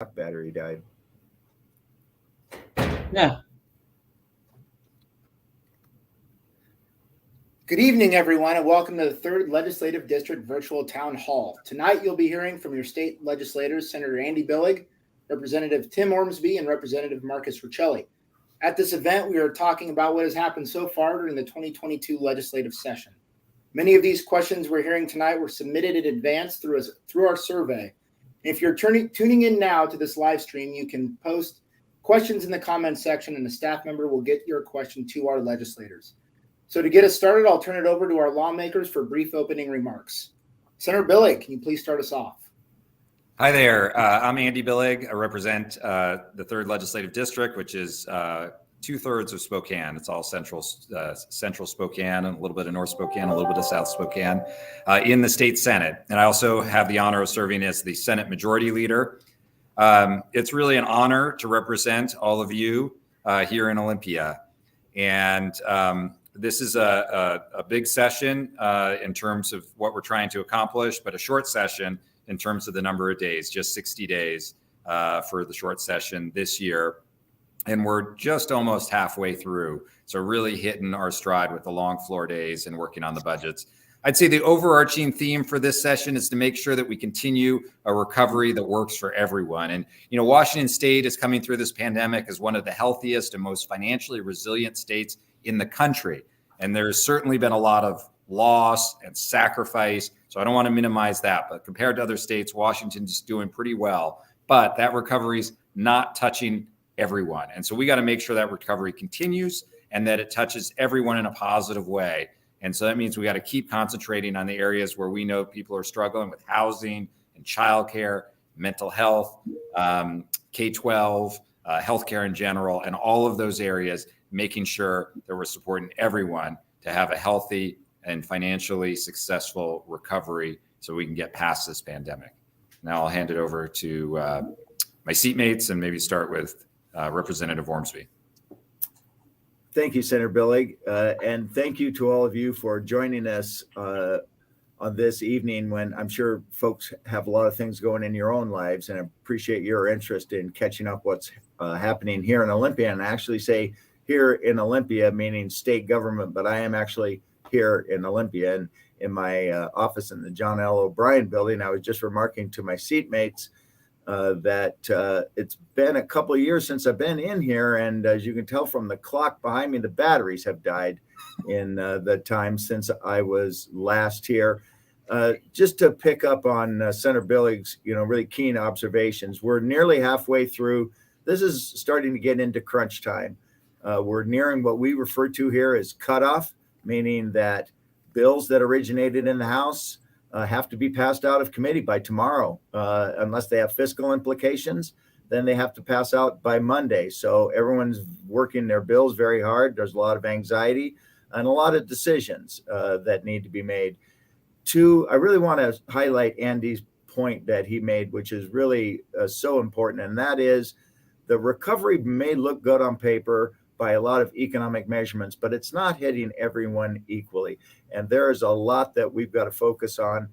battery died. Yeah. Good evening, everyone, and welcome to the 3rd Legislative District Virtual Town Hall. Tonight, you'll be hearing from your state legislators, Senator Andy Billig, Representative Tim Ormsby, and Representative Marcus Riccelli. At this event, we are talking about what has happened so far during the 2022 legislative session. Many of these questions we're hearing tonight were submitted in advance through our survey. If you're tuning in now to this live stream, you can post questions in the comments section, and a staff member will get your question to our legislators. So to get us started, I'll turn it over to our lawmakers for brief opening remarks. Senator Billig, can you please start us off? Hi there. I'm Andy Billig. I represent the 3rd Legislative District, which is 2/3 of Spokane. It's all central Spokane, and a little bit of North Spokane, a little bit of South Spokane, in the state Senate. And I also have the honor of serving as the Senate Majority Leader. It's really an honor to represent all of you here in Olympia. And this is a big session in terms of what we're trying to accomplish, but a short session in terms of the number of days, just 60 days for the short session this year. And we're just almost halfway through. So really hitting our stride with the long floor days and working on the budgets. I'd say the overarching theme for this session is to make sure that we continue a recovery that works for everyone. And, Washington State is coming through this pandemic as one of the healthiest and most financially resilient states in the country. And there's certainly been a lot of loss and sacrifice. So I don't want to minimize that. But compared to other states, Washington's doing pretty well. But that recovery's not touching everyone. And so we got to make sure that recovery continues and that it touches everyone in a positive way. And so that means we got to keep concentrating on the areas where we know people are struggling with housing and childcare, mental health, K-12, healthcare in general, and all of those areas, making sure that we're supporting everyone to have a healthy and financially successful recovery so we can get past this pandemic. Now I'll hand it over to my seatmates and maybe start with Representative Ormsby. Thank you, Senator Billig, and thank you to all of you for joining us on this evening when I'm sure folks have a lot of things going in your own lives, and I appreciate your interest in catching up what's happening here in Olympia. And I actually say here in Olympia, meaning state government, but I am actually here in Olympia and in my office in the John L. O'Brien building. I was just remarking to my seatmates that it's been a couple of years since I've been in here. And as you can tell from the clock behind me, the batteries have died in the time since I was last here. Just to pick up on Senator Billig's, really keen observations, we're nearly halfway through. This is starting to get into crunch time. We're nearing what we refer to here as cutoff, meaning that bills that originated in the House have to be passed out of committee by tomorrow, unless they have fiscal implications. Then they have to pass out by Monday. So everyone's working their bills very hard. There's a lot of anxiety and a lot of decisions that need to be made. I really want to highlight Andy's point that he made, which is really so important, and that is the recovery may look good on paper by a lot of economic measurements, but it's not hitting everyone equally. And there is a lot that we've got to focus on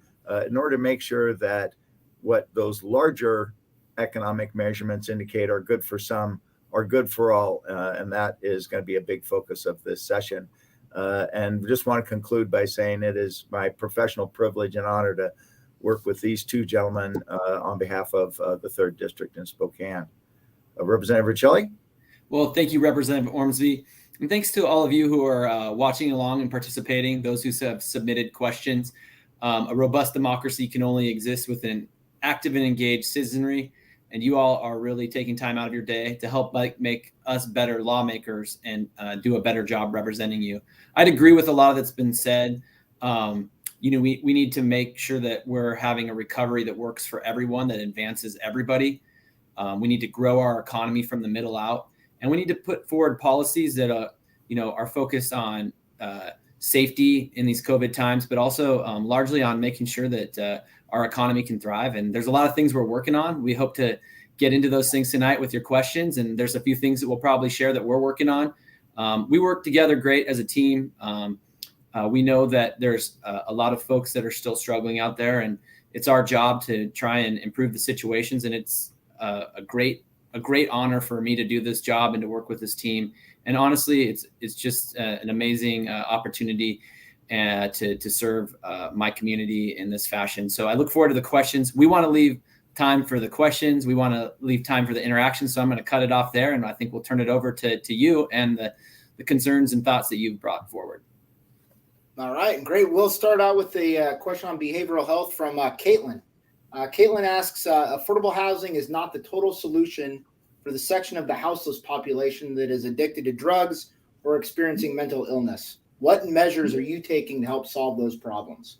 in order to make sure that what those larger economic measurements indicate are good for some, are good for all. And that is going to be a big focus of this session. And just want to conclude by saying it is my professional privilege and honor to work with these two gentlemen on behalf of the 3rd District in Spokane. Representative Riccelli? Well, thank you, Representative Ormsby. And thanks to all of you who are watching along and participating, those who have submitted questions. A robust democracy can only exist with an active and engaged citizenry. And you all are really taking time out of your day to help make us better lawmakers and do a better job representing you. I'd agree with a lot of that's been said. We need to make sure that we're having a recovery that works for everyone, that advances everybody. We need to grow our economy from the middle out. And we need to put forward policies that are focused on safety in these COVID times, but also largely on making sure that our economy can thrive. And there's a lot of things we're working on. We hope to get into those things tonight with your questions. And there's a few things that we'll probably share that we're working on. We work together great as a team. We know that there's a lot of folks that are still struggling out there, and it's our job to try and improve the situations. And it's a great honor for me to do this job and to work with this team. And honestly, it's just an amazing opportunity to serve my community in this fashion. So I look forward to the questions. We want to leave time for the questions. We want to leave time for the interaction. So I'm going to cut it off there, and I think we'll turn it over to you and the concerns and thoughts that you've brought forward. All right, great. We'll start out with a question on behavioral health from Caitlin. Caitlin asks, affordable housing is not the total solution for the section of the houseless population that is addicted to drugs or experiencing mental illness. What measures are you taking to help solve those problems?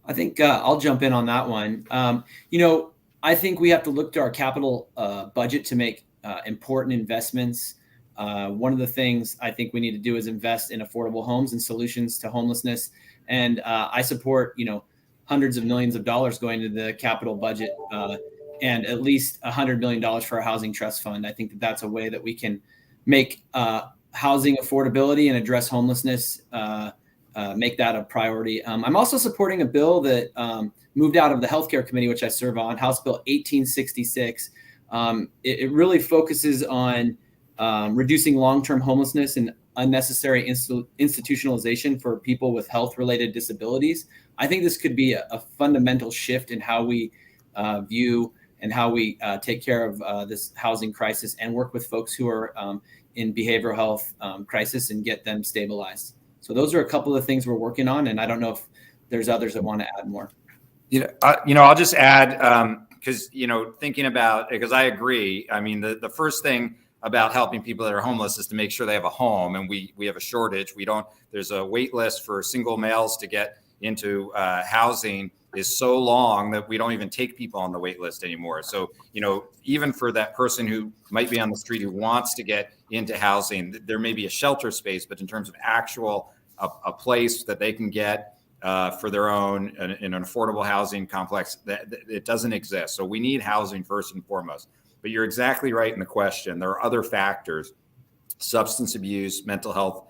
I think I'll jump in on that one. I think we have to look to our capital budget to make important investments. One of the things I think we need to do is invest in affordable homes and solutions to homelessness. And I support, hundreds of millions of dollars going to the capital budget and at least $100 million for our housing trust fund. I think that that's a way that we can make housing affordability and address homelessness, make that a priority. I'm also supporting a bill that moved out of the healthcare committee, which I serve on, House Bill 1866. It really focuses on reducing long-term homelessness and unnecessary institutionalization for people with health-related disabilities. I think this could be a fundamental shift in how we view and how we take care of this housing crisis and work with folks who are in behavioral health crisis and get them stabilized. So those are a couple of things we're working on, and I don't know if there's others that want to add more. I'll just add because thinking about, because I agree. I mean, the first thing about helping people that are homeless is to make sure they have a home, and we have a shortage. There's a wait list for single males to get into housing is so long that we don't even take people on the wait list anymore. So, even for that person who might be on the street who wants to get into housing, there may be a shelter space, but in terms of actual a place that they can get for their own in an affordable housing complex, that it doesn't exist. So we need housing first and foremost. But you're exactly right in the question. There are other factors: substance abuse, mental health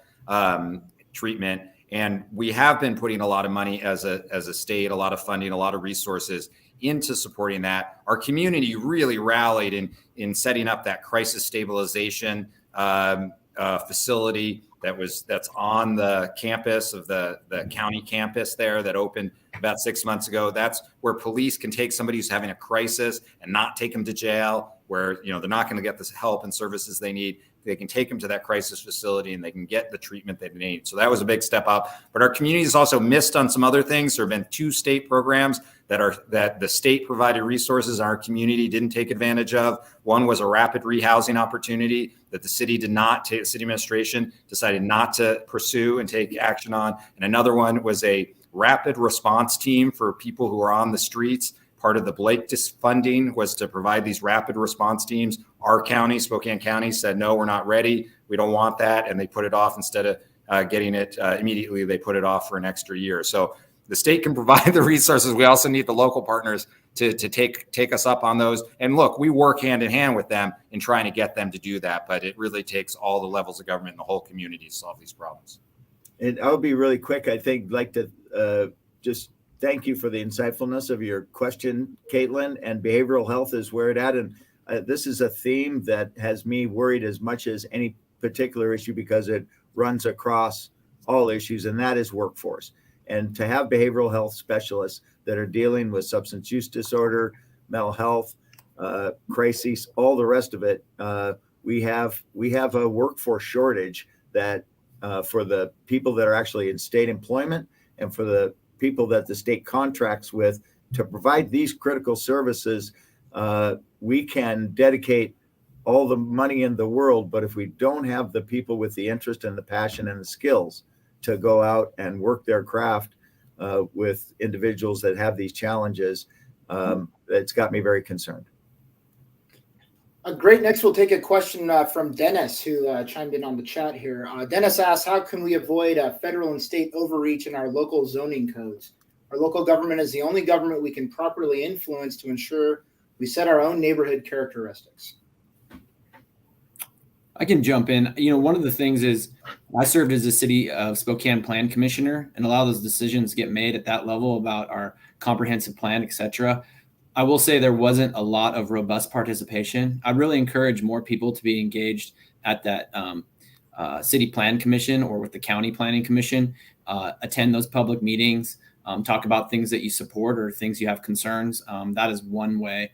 treatment. And we have been putting a lot of money as a state, a lot of funding, a lot of resources into supporting that. Our community really rallied in setting up that crisis stabilization facility that's on the campus of the county campus there that opened about 6 months ago. That's where police can take somebody who's having a crisis and not take them to jail, where they're not going to get the help and services they need. They can take them to that crisis facility and they can get the treatment they need. So that was a big step up. But our community has also missed on some other things. There have been 2 state programs that the state provided resources our community didn't take advantage of. One was a rapid rehousing opportunity that the city city administration decided not to pursue and take action on. And another one was a rapid response team for people who are on the streets. Part of the Blake funding was to provide these rapid response teams. Our county, Spokane County, said, no, we're not ready. We don't want that. And they put it off instead of getting it immediately. They put it off for an extra year. So the state can provide the resources. We also need the local partners to take us up on those. And look, we work hand in hand with them in trying to get them to do that. But it really takes all the levels of government and the whole community to solve these problems. And I'll be really quick. I think like to just thank you for the insightfulness of your question, Caitlin. And behavioral health is where it's at. And this is a theme that has me worried as much as any particular issue because it runs across all issues, and that is workforce. And to have behavioral health specialists that are dealing with substance use disorder, mental health, crises, all the rest of it, we have a workforce shortage that for the people that are actually in state employment and for the people that the state contracts with to provide these critical services. We can dedicate all the money in the world, but if we don't have the people with the interest and the passion and the skills to go out and work their craft with individuals that have these challenges, it's got me very concerned. Great. Next, we'll take a question from Dennis, who chimed in on the chat here. Dennis asks, how can we avoid federal and state overreach in our local zoning codes? Our local government is the only government we can properly influence to ensure we set our own neighborhood characteristics. I can jump in. One of the things is I served as a city of Spokane plan commissioner, and a lot of those decisions get made at that level about our comprehensive plan, et cetera. I will say there wasn't a lot of robust participation. I really encourage more people to be engaged at that city plan commission or with the county planning commission. Attend those public meetings, talk about things that you support or things you have concerns. That is one way.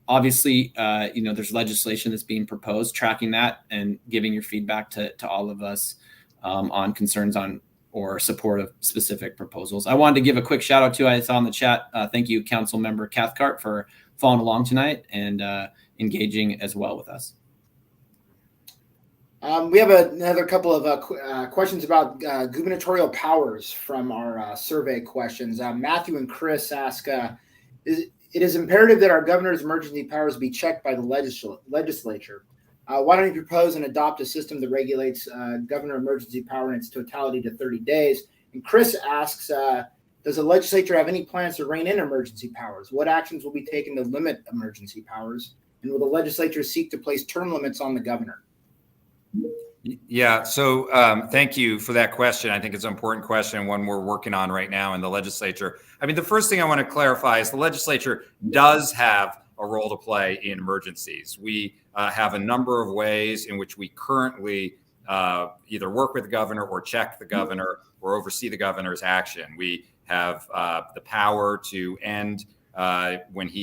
Obviously, there's legislation that's being proposed, tracking that and giving your feedback to all of us on concerns on or support of specific proposals. I wanted to give a quick shout out to, I saw in the chat, thank you, Council Member Cathcart, for following along tonight and engaging as well with us. We have another couple of questions about gubernatorial powers from our survey questions. Matthew and Chris ask, it is imperative that our governor's emergency powers be checked by the legislature. Why don't you propose and adopt a system that regulates governor emergency power in its totality to 30 days? And Chris asks, does the legislature have any plans to rein in emergency powers? What actions will be taken to limit emergency powers? And will the legislature seek to place term limits on the governor? Yeah, so thank you for that question. I think it's an important question, one we're working on right now in the legislature. I mean, the first thing I want to clarify is the legislature does have a role to play in emergencies. We have a number of ways in which we currently either work with the governor or check the governor or oversee the governor's action. We have the power to end when he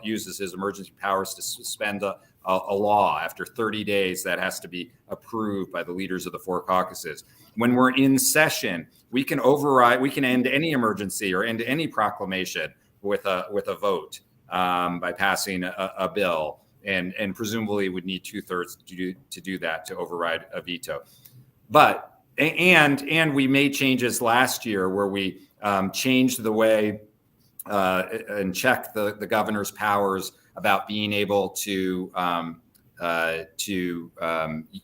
uses his emergency powers to suspend a law. After 30 days, that has to be approved by the leaders of the four caucuses. When we're in session, we can end any emergency or end any proclamation with a vote by passing a bill, and presumably would need 2/3 to do that, to override a veto. But we made changes last year where we changed the way and checked the governor's powers about being able to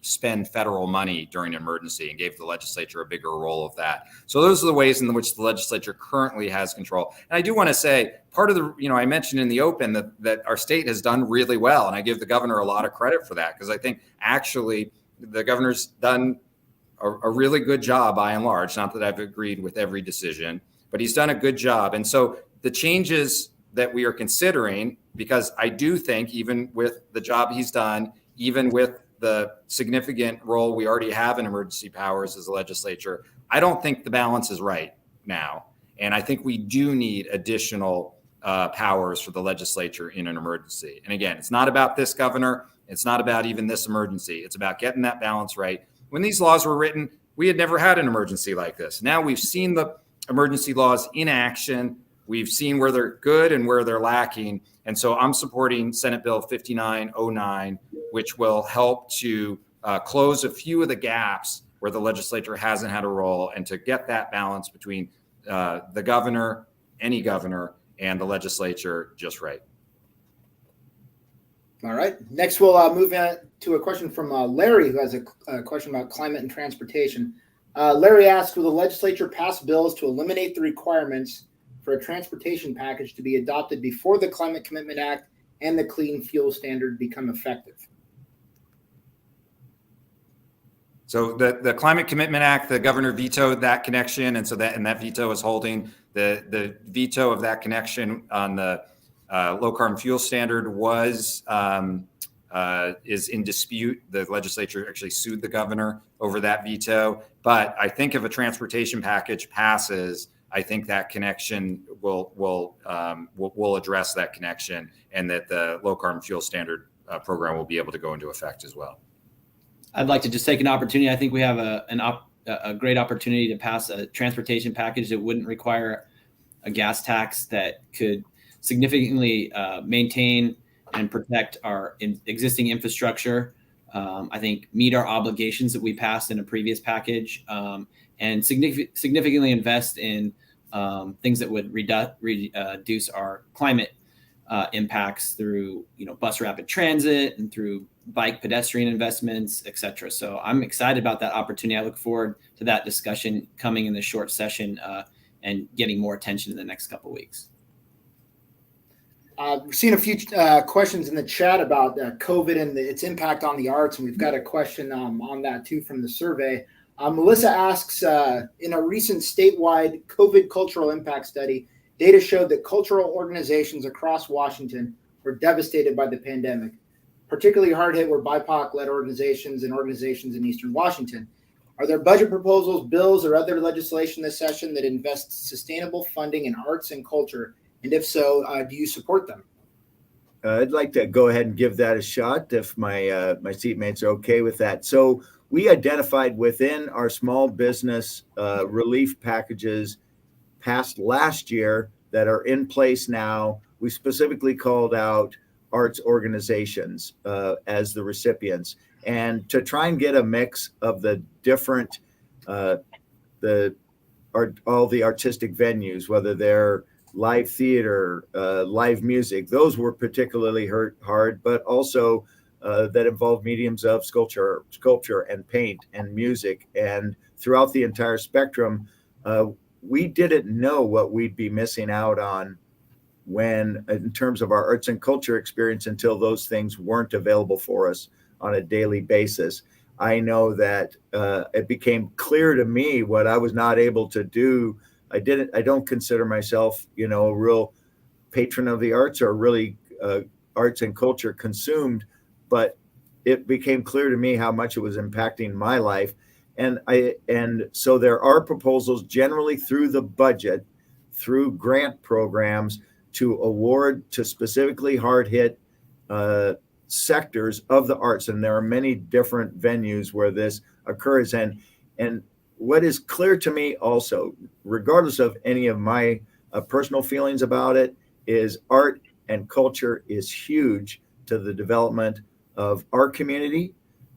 spend federal money during an emergency, and gave the legislature a bigger role of that. So those are the ways in which the legislature currently has control. And I do want to say, part of the, I mentioned in the open that our state has done really well, and I give the governor a lot of credit for that, because I think actually the governor's done a really good job by and large. Not that I've agreed with every decision, but he's done a good job. And so the changes that we are considering, because I do think even with the job he's done, even with the significant role we already have in emergency powers as a legislature, I don't think the balance is right now. And I think we do need additional powers for the legislature in an emergency. And again, it's not about this governor. It's not about even this emergency. It's about getting that balance right. When these laws were written, we had never had an emergency like this. Now we've seen the emergency laws in action. We've seen where they're good and where they're lacking. And so I'm supporting Senate Bill 5909, which will help to close a few of the gaps where the legislature hasn't had a role, and to get that balance between the governor, any governor, and the legislature just right. All right. Next, we'll move to a question from Larry, who has a question about climate and transportation. Larry asks, will the legislature pass bills to eliminate the requirements for a transportation package to be adopted before the Climate Commitment Act and the Clean Fuel Standard become effective? So the Climate Commitment Act, the governor vetoed that connection, and so that veto is holding. The veto of that connection on the low carbon fuel standard is in dispute. The legislature actually sued the governor over that veto. But I think if a transportation package passes, I think that connection will address that connection, and that the low carbon fuel standard program will be able to go into effect as well. I'd like to just take an opportunity. I think we have a great opportunity to pass a transportation package that wouldn't require a gas tax, that could significantly maintain and protect our existing infrastructure. I think meet our obligations that we passed in a previous package, and significantly invest in things that would reduce our climate impacts through bus rapid transit and through bike pedestrian investments, et cetera. So I'm excited about that opportunity. I look forward to that discussion coming in the short session and getting more attention in the next couple of weeks. We're seeing a few questions in the chat about COVID and its impact on the arts, and we've got a question on that too from the survey. Melissa asks, in a recent statewide COVID cultural impact study, data showed that cultural organizations across Washington were devastated by the pandemic. Particularly hard hit were BIPOC-led organizations and organizations in Eastern Washington. Are there budget proposals, bills, or other legislation this session that invests sustainable funding in arts and culture? And if so, do you support them? I'd like to go ahead and give that a shot if my my seatmates are okay with that. So we identified within our small business relief packages passed last year that are in place now. We specifically called out arts organizations as the recipients, and to try and get a mix of the different all the artistic venues, whether they're live theater, live music. Those were particularly hard, but also that involved mediums of sculpture and paint and music. And throughout the entire spectrum, we didn't know what we'd be missing out on when, in terms of our arts and culture experience, until those things weren't available for us on a daily basis. I know that it became clear to me what I was not able to do. I don't consider myself, a real patron of the arts or really arts and culture consumed, but it became clear to me how much it was impacting my life. And so there are proposals generally through the budget, through grant programs, to award to specifically hard hit sectors of the arts. And there are many different venues where this occurs. And what is clear to me also, regardless of any of my personal feelings about it, is art and culture is huge to the development of our community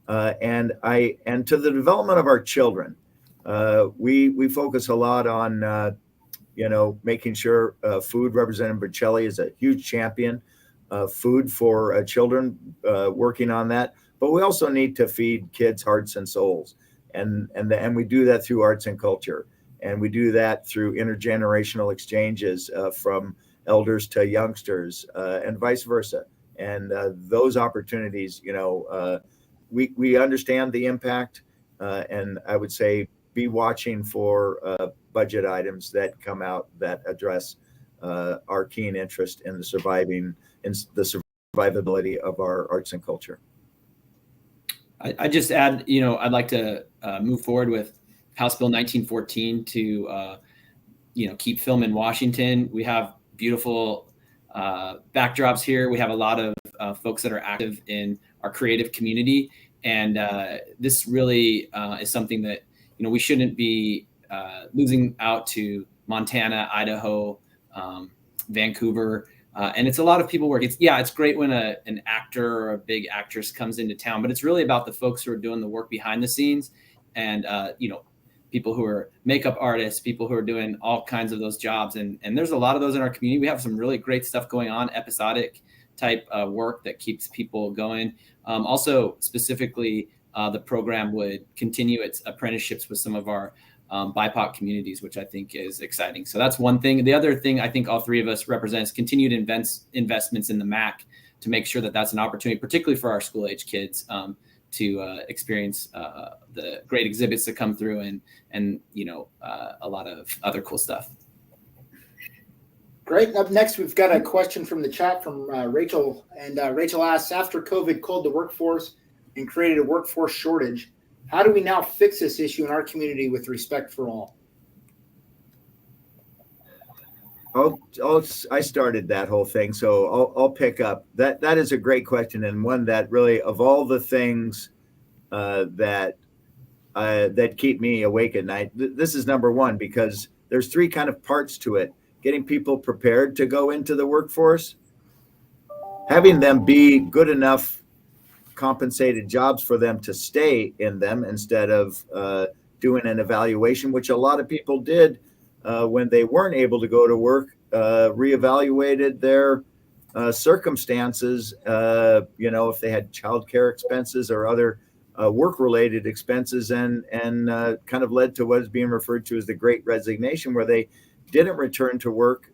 and to the development of our children. We focus a lot on making sure food. Representative Bocelli is a huge champion of food for children, working on that. But we also need to feed kids' hearts and souls. And we do that through arts and culture. And we do that through intergenerational exchanges from elders to youngsters and vice versa. And those opportunities, we understand the impact. And I would say be watching for budget items that come out that address our keen interest in the survivability of our arts and culture. I just add, I'd like to move forward with House Bill 1914 to, keep film in Washington. We have beautiful backdrops here. We have a lot of folks that are active in our creative community. And this really is something that, we shouldn't be losing out to Montana, Idaho, Vancouver. And it's a lot of people work. It's great when an actor or a big actress comes into town, but it's really about the folks who are doing the work behind the scenes and, people who are makeup artists, people who are doing all kinds of those jobs. And there's a lot of those in our community. We have some really great stuff going on, episodic type work that keeps people going. Also, specifically, the program would continue its apprenticeships with some of our BIPOC communities, which I think is exciting. So that's one thing. The other thing I think all three of us represents continued investments in the MAC to make sure that that's an opportunity, particularly for our school age kids, to experience the great exhibits that come through and a lot of other cool stuff. Great. Up next, we've got a question from the chat from Rachel. And Rachel asks, after COVID culled the workforce and created a workforce shortage, how do we now fix this issue in our community with respect for all? I started that whole thing, so I'll pick up. That is a great question, and one that really, of all the things that keep me awake at night, this is number one, because there's three kind of parts to it. Getting people prepared to go into the workforce, having them be good enough compensated jobs for them to stay in them instead of doing an evaluation, which a lot of people did when they weren't able to go to work, reevaluated their circumstances, if they had childcare expenses or other work-related expenses, and kind of led to what is being referred to as the Great Resignation, where they didn't return to work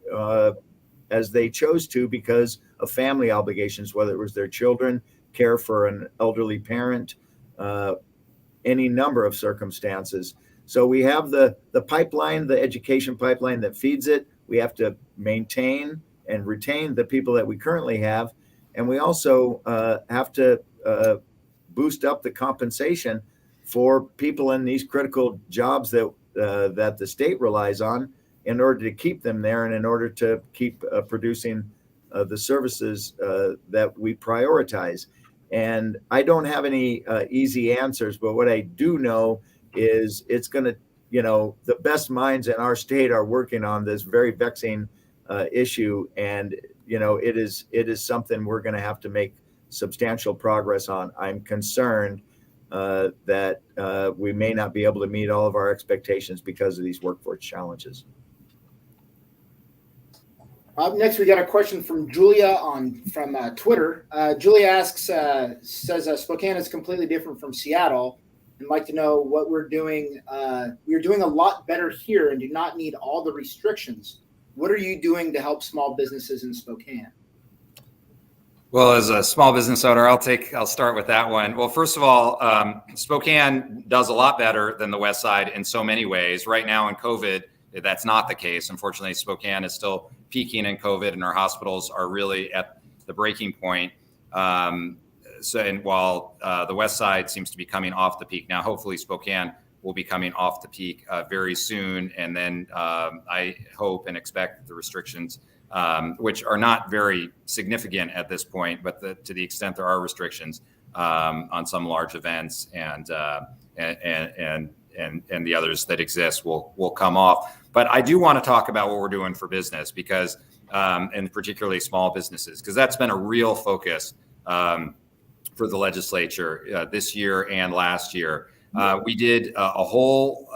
as they chose to because of family obligations, whether it was their children, care for an elderly parent, any number of circumstances. So we have the pipeline, the education pipeline that feeds it. We have to maintain and retain the people that we currently have. And we also have to boost up the compensation for people in these critical jobs that the state relies on in order to keep them there and in order to keep producing the services that we prioritize. And I don't have any easy answers, but what I do know is it's going to, the best minds in our state are working on this very vexing issue. And, it is something we're going to have to make substantial progress on. I'm concerned that we may not be able to meet all of our expectations because of these workforce challenges. Up next, we got a question from Julia from Twitter. Julia asks, says Spokane is completely different from Seattle, and like to know what we're doing. We're doing a lot better here and do not need all the restrictions. What are you doing to help small businesses in Spokane? Well, as a small business owner, I'll start with that one. Well, first of all, Spokane does a lot better than the West Side in so many ways. Right now in COVID, that's not the case. Unfortunately, Spokane is still peaking in COVID, and our hospitals are really at the breaking point. And while the West Side seems to be coming off the peak now, hopefully Spokane will be coming off the peak very soon. And then I hope and expect the restrictions, which are not very significant at this point, but to the extent there are restrictions on some large events and the others that exist will come off. But I do want to talk about what we're doing for business because, and particularly small businesses, because that's been a real focus for the legislature this year and last year. We did a whole,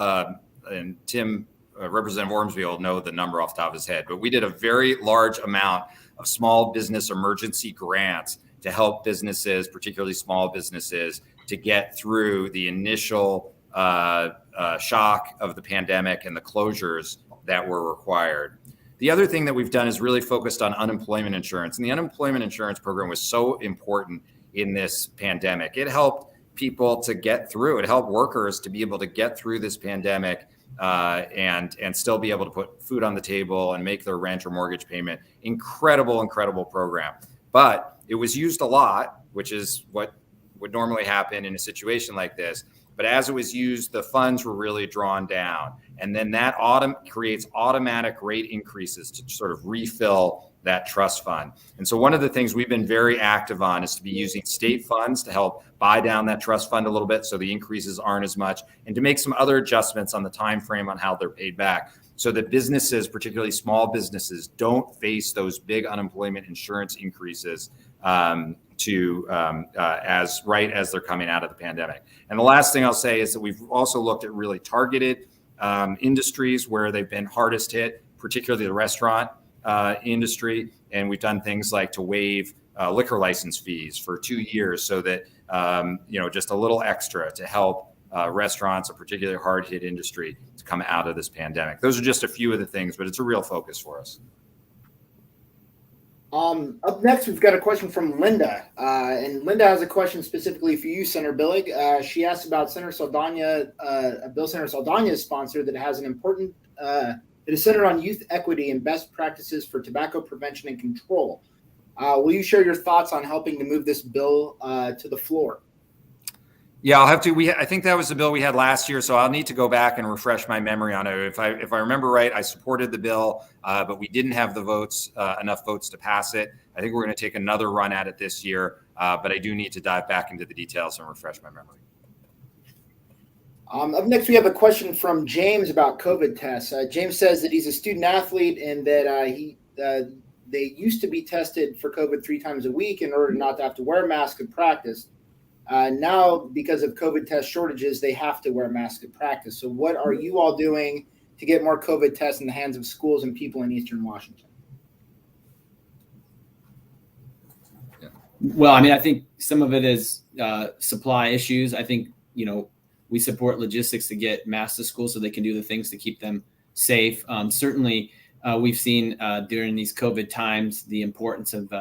and Tim, Representative Ormsby will know the number off the top of his head, but we did a very large amount of small business emergency grants to help businesses, particularly small businesses, to get through the initial shock of the pandemic and the closures that were required. The other thing that we've done is really focused on unemployment insurance. And the unemployment insurance program was so important in this pandemic. It helped people to get through. It helped workers to be able to get through this pandemic and still be able to put food on the table and make their rent or mortgage payment. Incredible program. But it was used a lot, which is what would normally happen in a situation like this. But as it was used, the funds were really drawn down. And then that creates automatic rate increases to sort of refill that trust fund. And so one of the things we've been very active on is to be using state funds to help buy down that trust fund a little bit so the increases aren't as much, and to make some other adjustments on the time frame on how they're paid back so that businesses, particularly small businesses, don't face those big unemployment insurance increases as they're coming out of the pandemic. And the last thing I'll say is that we've also looked at really targeted industries where they've been hardest hit, particularly the restaurant industry. And we've done things like to waive liquor license fees for 2 years so that, just a little extra to help restaurants, a particularly hard hit industry, to come out of this pandemic. Those are just a few of the things, but it's a real focus for us. Up next, we've got a question from Linda. And Linda has a question specifically for you, Senator Billig. She asked about Senator Saldana, a bill Senator Saldana is sponsored that has an important, it is centered on youth equity and best practices for tobacco prevention and control. Will you share your thoughts on helping to move this bill to the floor? Yeah, I'll have to. I think that was the bill we had last year, so I'll need to go back and refresh my memory on it. If I remember right, I supported the bill, but we didn't have the votes, enough votes to pass it. I think we're going to take another run at it this year, but I do need to dive back into the details and refresh my memory. Up next, we have a question from James about COVID tests. James says that he's a student athlete and that they used to be tested for COVID 3 times a week in order not to have to wear a mask in practice. Now, because of COVID test shortages, they have to wear masks at practice. So what are you all doing to get more COVID tests in the hands of schools and people in Eastern Washington? Well, I mean, I think some of it is supply issues. I think, we support logistics to get masks to school so they can do the things to keep them safe. Certainly, we've seen during these COVID times the importance of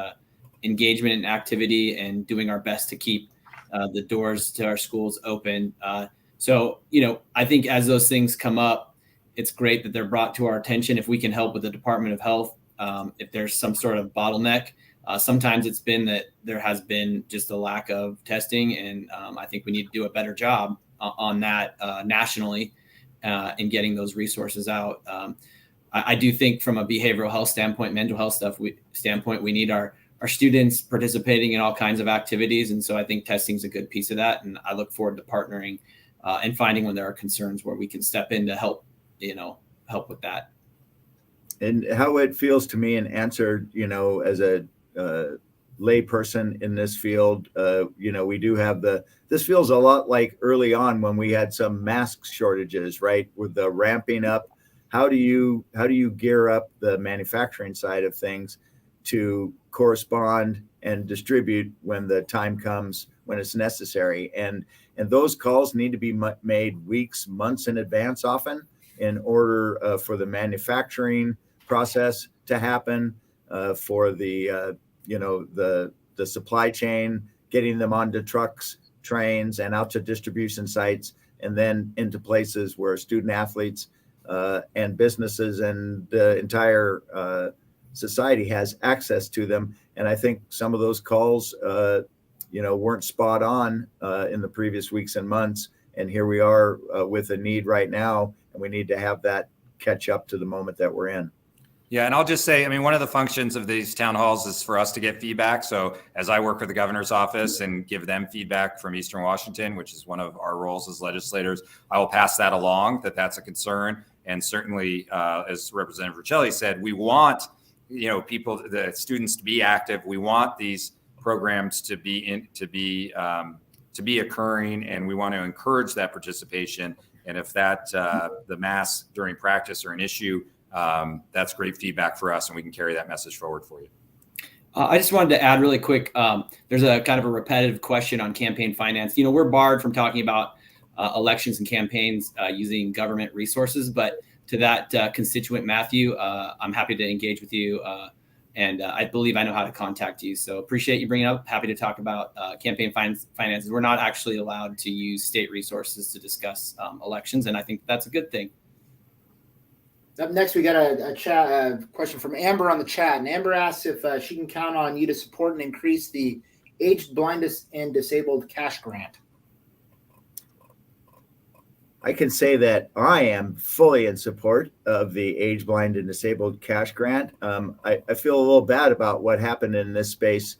engagement and activity and doing our best to keep the doors to our schools open. So, I think as those things come up, it's great that they're brought to our attention if we can help with the Department of Health. If there's some sort of bottleneck, sometimes it's been that there has been just a lack of testing, and I think we need to do a better job on that nationally in getting those resources out. I do think from a behavioral health standpoint, mental health standpoint, we need our students participating in all kinds of activities. And so I think testing is a good piece of that. And I look forward to partnering and finding when there are concerns where we can step in to help with that. And how it feels to me, and answer, as a lay person in this field, we do have this feels a lot like early on when we had some mask shortages, right? With the ramping up, how do you gear up the manufacturing side of things to correspond and distribute when the time comes, when it's necessary? And those calls need to be made weeks, months in advance often, in order for the manufacturing process to happen, for the supply chain, getting them onto trucks, trains, and out to distribution sites, and then into places where student athletes and businesses and the entire society has access to them. And I think some of those calls, weren't spot on in the previous weeks and months. And here we are with a need right now, and we need to have that catch up to the moment that we're in. Yeah, and I'll just say, one of the functions of these town halls is for us to get feedback. So as I work with the governor's office and give them feedback from Eastern Washington, which is one of our roles as legislators, I will pass that along, that's a concern. And certainly, as Representative Riccelli said, we want the students to be active. We want these programs to be occurring, and we want to encourage that participation. And if the masks during practice are an issue, that's great feedback for us, and we can carry that message forward for you. I just wanted to add really quick. There's a kind of a repetitive question on campaign finance. We're barred from talking about elections and campaigns using government resources, but to that constituent, Matthew, I'm happy to engage with you, and I believe I know how to contact you. So appreciate you bringing it up. Happy to talk about campaign finances. We're not actually allowed to use state resources to discuss elections, and I think that's a good thing. Up next, we got a question from Amber on the chat. And Amber asks if she can count on you to support and increase the Aged, Blind, and Disabled cash grant. I can say that I am fully in support of the Aged, Blind, and Disabled cash grant. I feel a little bad about what happened in this space.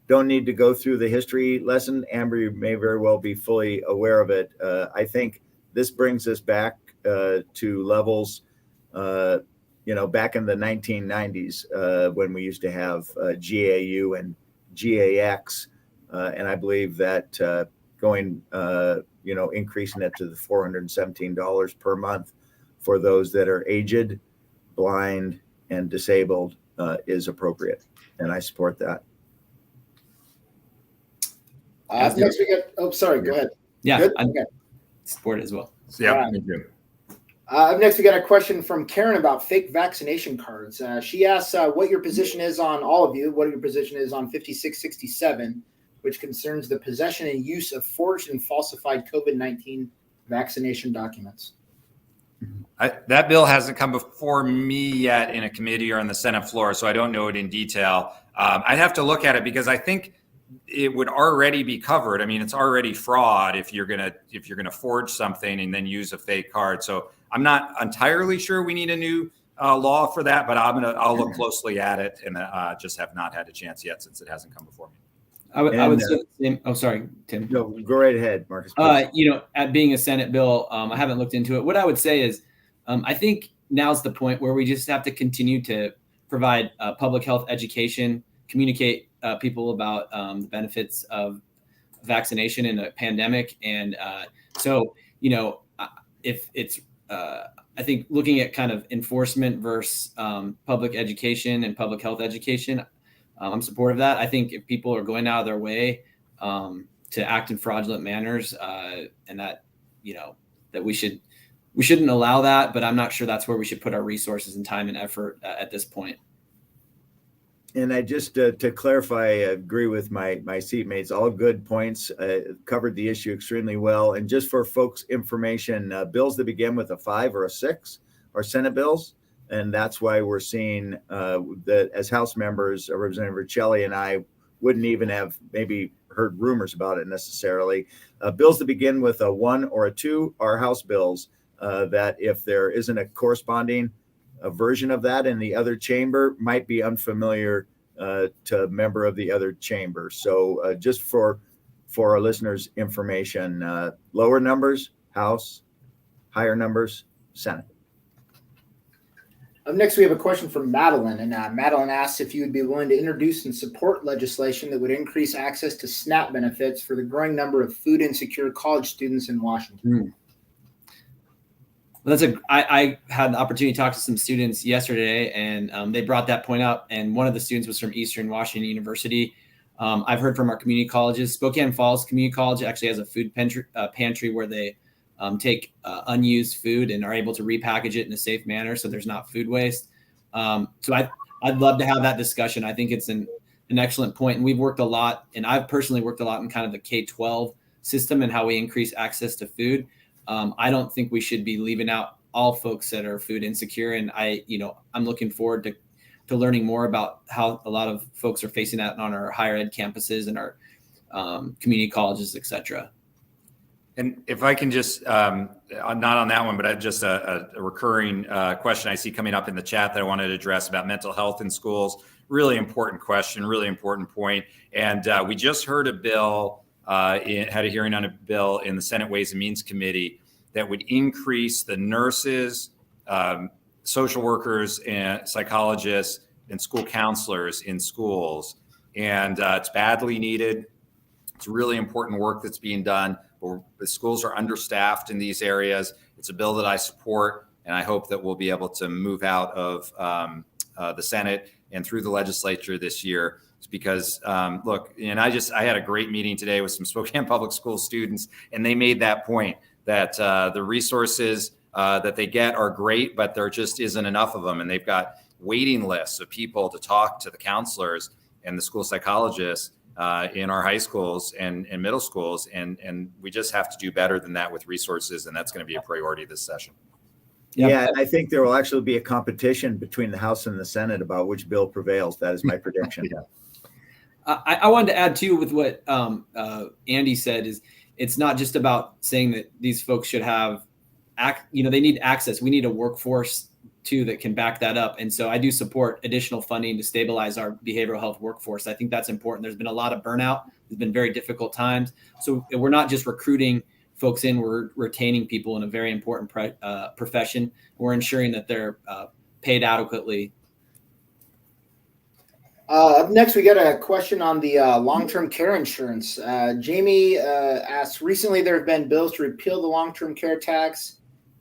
Don't need to go through the history lesson. Amber, you may very well be fully aware of it. I think this brings us back to levels back in the 1990s when we used to have GAU and GAX. And I believe that going, increasing it to the $417 per month for those that are aged, blind, and disabled is appropriate. And I support that. Next we got, go ahead. Yeah, I support it as well. Yeah, right. Me too. Up next, we got a question from Karen about fake vaccination cards. She asks what your position is on all of you, what your position is on 5667, which concerns the possession and use of forged and falsified COVID-19 vaccination documents. That bill hasn't come before me yet in a committee or on the Senate floor, so I don't know it in detail. I'd have to look at it because I think it would already be covered. It's already fraud if you're gonna forge something and then use a fake card. So I'm not entirely sure we need a new law for that, but I'll look closely at it, and just have not had a chance yet since it hasn't come before me. I would say the same. Oh, sorry, Tim. No, go right ahead, Marcus. At being a Senate bill, I haven't looked into it. What I would say is, I think now's the point where we just have to continue to provide public health education, communicate people about the benefits of vaccination in a pandemic. And if it's, I think looking at kind of enforcement versus public education and public health education, I'm supportive of that. I think if people are going out of their way to act in fraudulent manners, and that, that we shouldn't allow that, but I'm not sure that's where we should put our resources and time and effort at this point. And I just, to clarify, I agree with my seatmates, all good points, covered the issue extremely well. And just for folks' information, bills that begin with a 5 or a 6 are Senate bills. And that's why we're seeing that as House members, Representative Riccelli and I wouldn't even have maybe heard rumors about it necessarily. Bills that begin with a 1 or a 2 are House bills that if there isn't a corresponding version of that in the other chamber might be unfamiliar to a member of the other chamber. So just for our listeners' information, lower numbers, House, higher numbers, Senate. Up next, we have a question from Madeline, and Madeline asks if you would be willing to introduce and support legislation that would increase access to SNAP benefits for the growing number of food insecure college students in Washington. Well, I had the opportunity to talk to some students yesterday, and they brought that point up. And one of the students was from Eastern Washington University. I've heard from our community colleges. Spokane Falls Community College actually has a food pantry where they take unused food and are able to repackage it in a safe manner so there's not food waste. So I'd love to have that discussion. I think it's an excellent point. And we've worked a lot, and I've personally worked a lot in kind of the K-12 system and how we increase access to food. I don't think we should be leaving out all folks that are food insecure. And I'm looking forward to learning more about how a lot of folks are facing that on our higher ed campuses and our community colleges, et cetera. And if I can just, not on that one, but just a recurring question I see coming up in the chat that I wanted to address about mental health in schools. Really important question, really important point. And we just heard a bill, had a hearing on a bill in the Senate Ways and Means Committee that would increase the nurses, social workers, and psychologists, and school counselors in schools. And it's badly needed. It's really important work that's being done. The schools are understaffed in these areas. It's a bill that I support, and I hope that we'll be able to move out of the Senate and through the legislature this year. It's because, look, and I had a great meeting today with some Spokane Public School students, and they made that point that the resources that they get are great, but there just isn't enough of them. And they've got waiting lists of people to talk to the counselors and the school psychologists in our high schools and middle schools. And we just have to do better than that with resources. And that's going to be a priority this session. Yeah, and I think there will actually be a competition between the House and the Senate about which bill prevails. That is my prediction. I wanted to add too with what Andy said is it's not just about saying that these folks should have, they need access. We need a workforce too that can back that up. And so I do support additional funding to stabilize our behavioral health workforce. I think that's important. There's been a lot of burnout. There's been very difficult times. So we're not just recruiting folks in, we're retaining people in a very important profession. We're ensuring that they're paid adequately. Up next, we got a question on the long-term care insurance. Jamie asks, recently there have been bills to repeal the long-term care tax,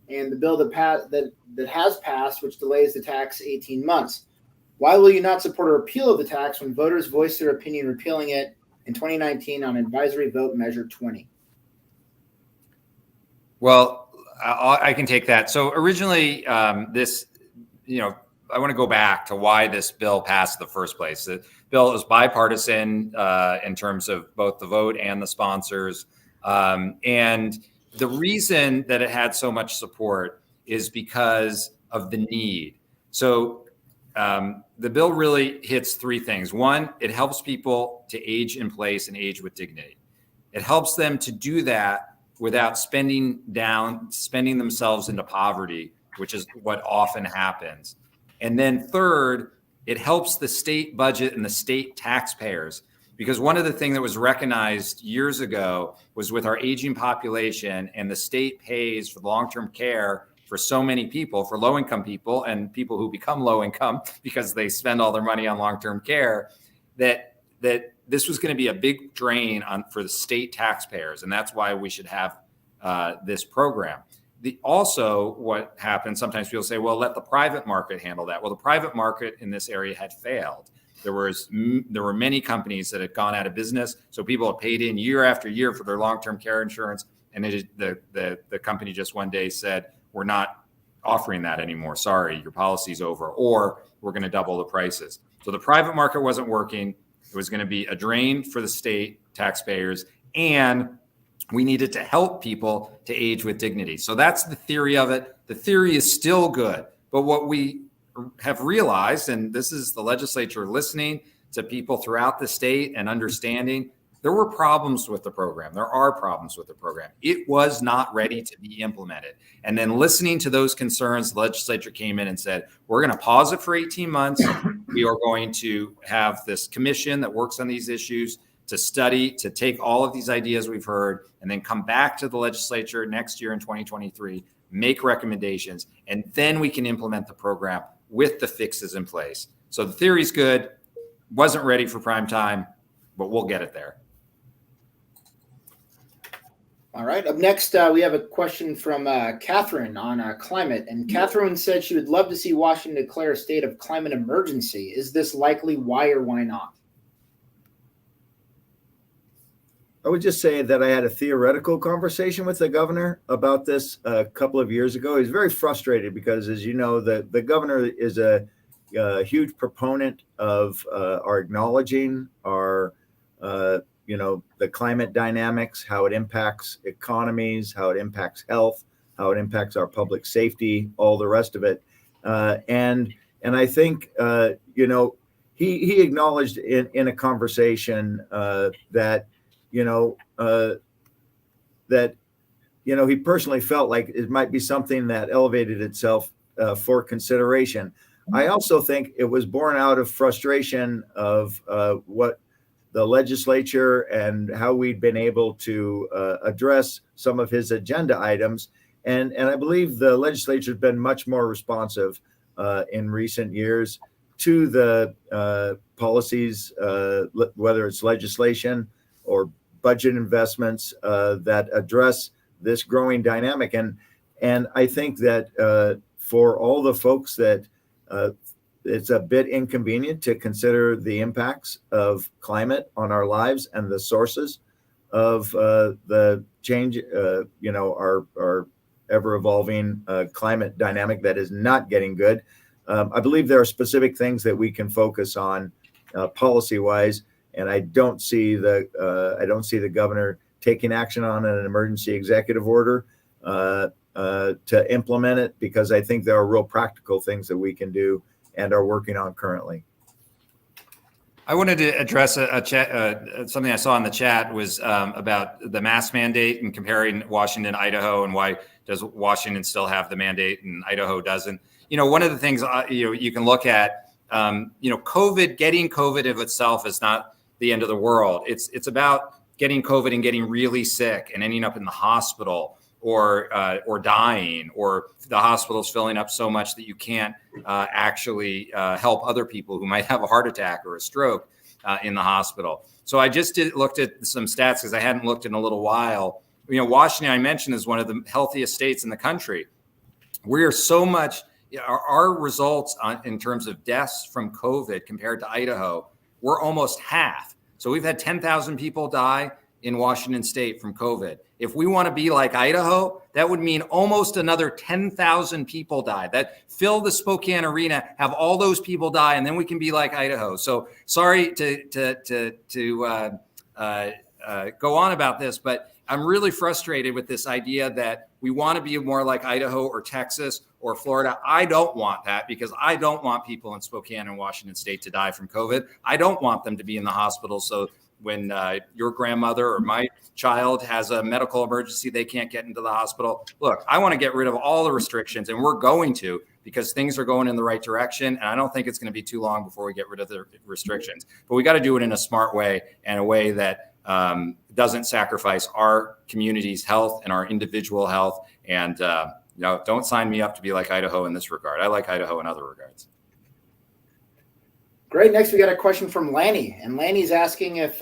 and the bill that has passed, which delays the tax 18 months. Why will you not support a repeal of the tax when voters voiced their opinion repealing it in 2019 on advisory vote measure 20? Well, I can take that. So originally, I want to go back to why this bill passed in the first place. The bill was bipartisan in terms of both the vote and the sponsors. And the reason that it had so much support is because of the need. So the bill really hits three things. One, it helps people to age in place and age with dignity. It helps them to do that without spending themselves into poverty, which is what often happens. And then third, it helps the state budget and the state taxpayers. Because one of the things that was recognized years ago was with our aging population, and the state pays for long-term care for so many people, for low-income people and people who become low-income because they spend all their money on long-term care, that this was going to be a big drain for the state taxpayers. And that's why we should have this program. Also, what happens, sometimes people say, well, let the private market handle that. Well, the private market in this area had failed. There were many companies that had gone out of business. So people had paid in year after year for their long-term care insurance. And the company just one day said, we're not offering that anymore. Sorry, your policy's over, or we're going to double the prices. So the private market wasn't working. It was going to be a drain for the state taxpayers, and We needed to help people to age with dignity. So that's the theory of it. The theory is still good. But what we have realized, and this is the legislature listening to people throughout the state and understanding, there were problems with the program. There are problems with the program. It was not ready to be implemented. And then listening to those concerns, the legislature came in and said, we're going to pause it for 18 months. We are going to have this commission that works on these issues to study, to take all of these ideas we've heard, and then come back to the legislature next year in 2023, make recommendations, and then we can implement the program with the fixes in place. So the theory's good, wasn't ready for prime time, but we'll get it there. All right. Up next, we have a question from Catherine on climate. And Catherine said she would love to see Washington declare a state of climate emergency. Is this likely? Why or why not? I would just say that I had a theoretical conversation with the governor about this a couple of years ago. He's very frustrated because, as you know, the governor is a huge proponent of our acknowledging our, the climate dynamics, how it impacts economies, how it impacts health, how it impacts our public safety, all the rest of it. And I think, he acknowledged in a conversation that, he personally felt like it might be something that elevated itself for consideration. I also think it was born out of frustration of what the legislature and how we'd been able to address some of his agenda items. And I believe the legislature has been much more responsive in recent years to the policies, whether it's legislation or budget investments that address this growing dynamic. And I think that for all the folks that it's a bit inconvenient to consider the impacts of climate on our lives and the sources of the change, our ever evolving climate dynamic that is not getting good. I believe there are specific things that we can focus on policy wise. And I don't see the governor taking action on an emergency executive order to implement it, because I think there are real practical things that we can do and are working on currently. I wanted to address a chat. Something I saw in the chat was about the mask mandate and comparing Washington, Idaho, and why does Washington still have the mandate and Idaho doesn't? One of the things you can look at, getting COVID of itself is not the end of the world. It's about getting COVID and getting really sick and ending up in the hospital or dying, or the hospital's filling up so much that you can't actually help other people who might have a heart attack or a stroke in the hospital. So I just looked at some stats because I hadn't looked in a little while. Washington, I mentioned, is one of the healthiest states in the country. We are so much, our results in terms of deaths from COVID compared to Idaho, we're almost half. So we've had 10,000 people die in Washington state from COVID. If we want to be like Idaho, that would mean almost another 10,000 people die. That fill the Spokane arena, have all those people die, and then we can be like Idaho. So sorry to go on about this, but I'm really frustrated with this idea that we want to be more like Idaho or Texas or Florida. I don't want that, because I don't want people in Spokane and Washington state to die from COVID. I don't want them to be in the hospital. So when your grandmother or my child has a medical emergency, they can't get into the hospital. Look, I want to get rid of all the restrictions, and we're going to, because things are going in the right direction. And I don't think it's going to be too long before we get rid of the restrictions. But we got to do it in a smart way, and a way that doesn't sacrifice our community's health and our individual health. And don't sign me up to be like Idaho in this regard. I like Idaho in other regards. Great. Next, we got a question from Lanny. And Lanny's asking if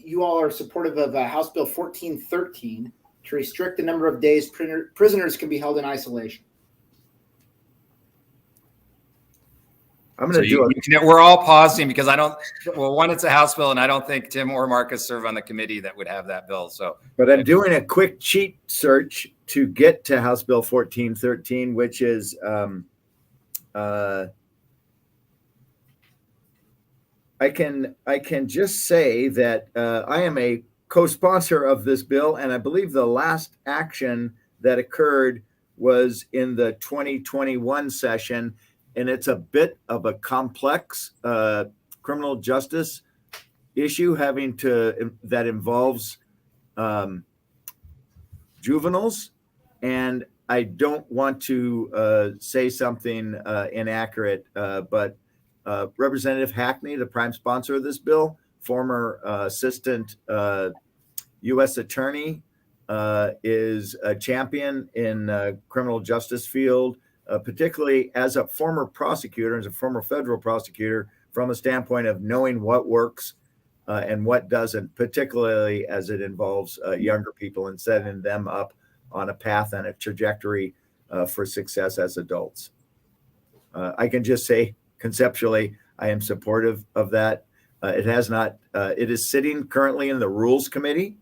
you all are supportive of House Bill 1413 to restrict the number of days prisoners can be held in isolation. I'm going to do it. We're all pausing because one, it's a House bill, and I don't think Tim or Marcus serve on the committee that would have that bill. So, but I'm doing a quick cheat search to get to House Bill 1413, which is I can just say that I am a co-sponsor of this bill, and I believe the last action that occurred was in the 2021 session, and it's a bit of a complex criminal justice issue that involves juveniles, and I don't want to say something inaccurate, but Representative Hackney, the prime sponsor of this bill, former assistant U.S. attorney, is a champion in criminal justice field, particularly as a former prosecutor, as a former federal prosecutor, from a standpoint of knowing what works and what doesn't, particularly as it involves younger people and setting them up on a path and a trajectory for success as adults. I can just say conceptually, I am supportive of that. It is sitting currently in the Rules Committee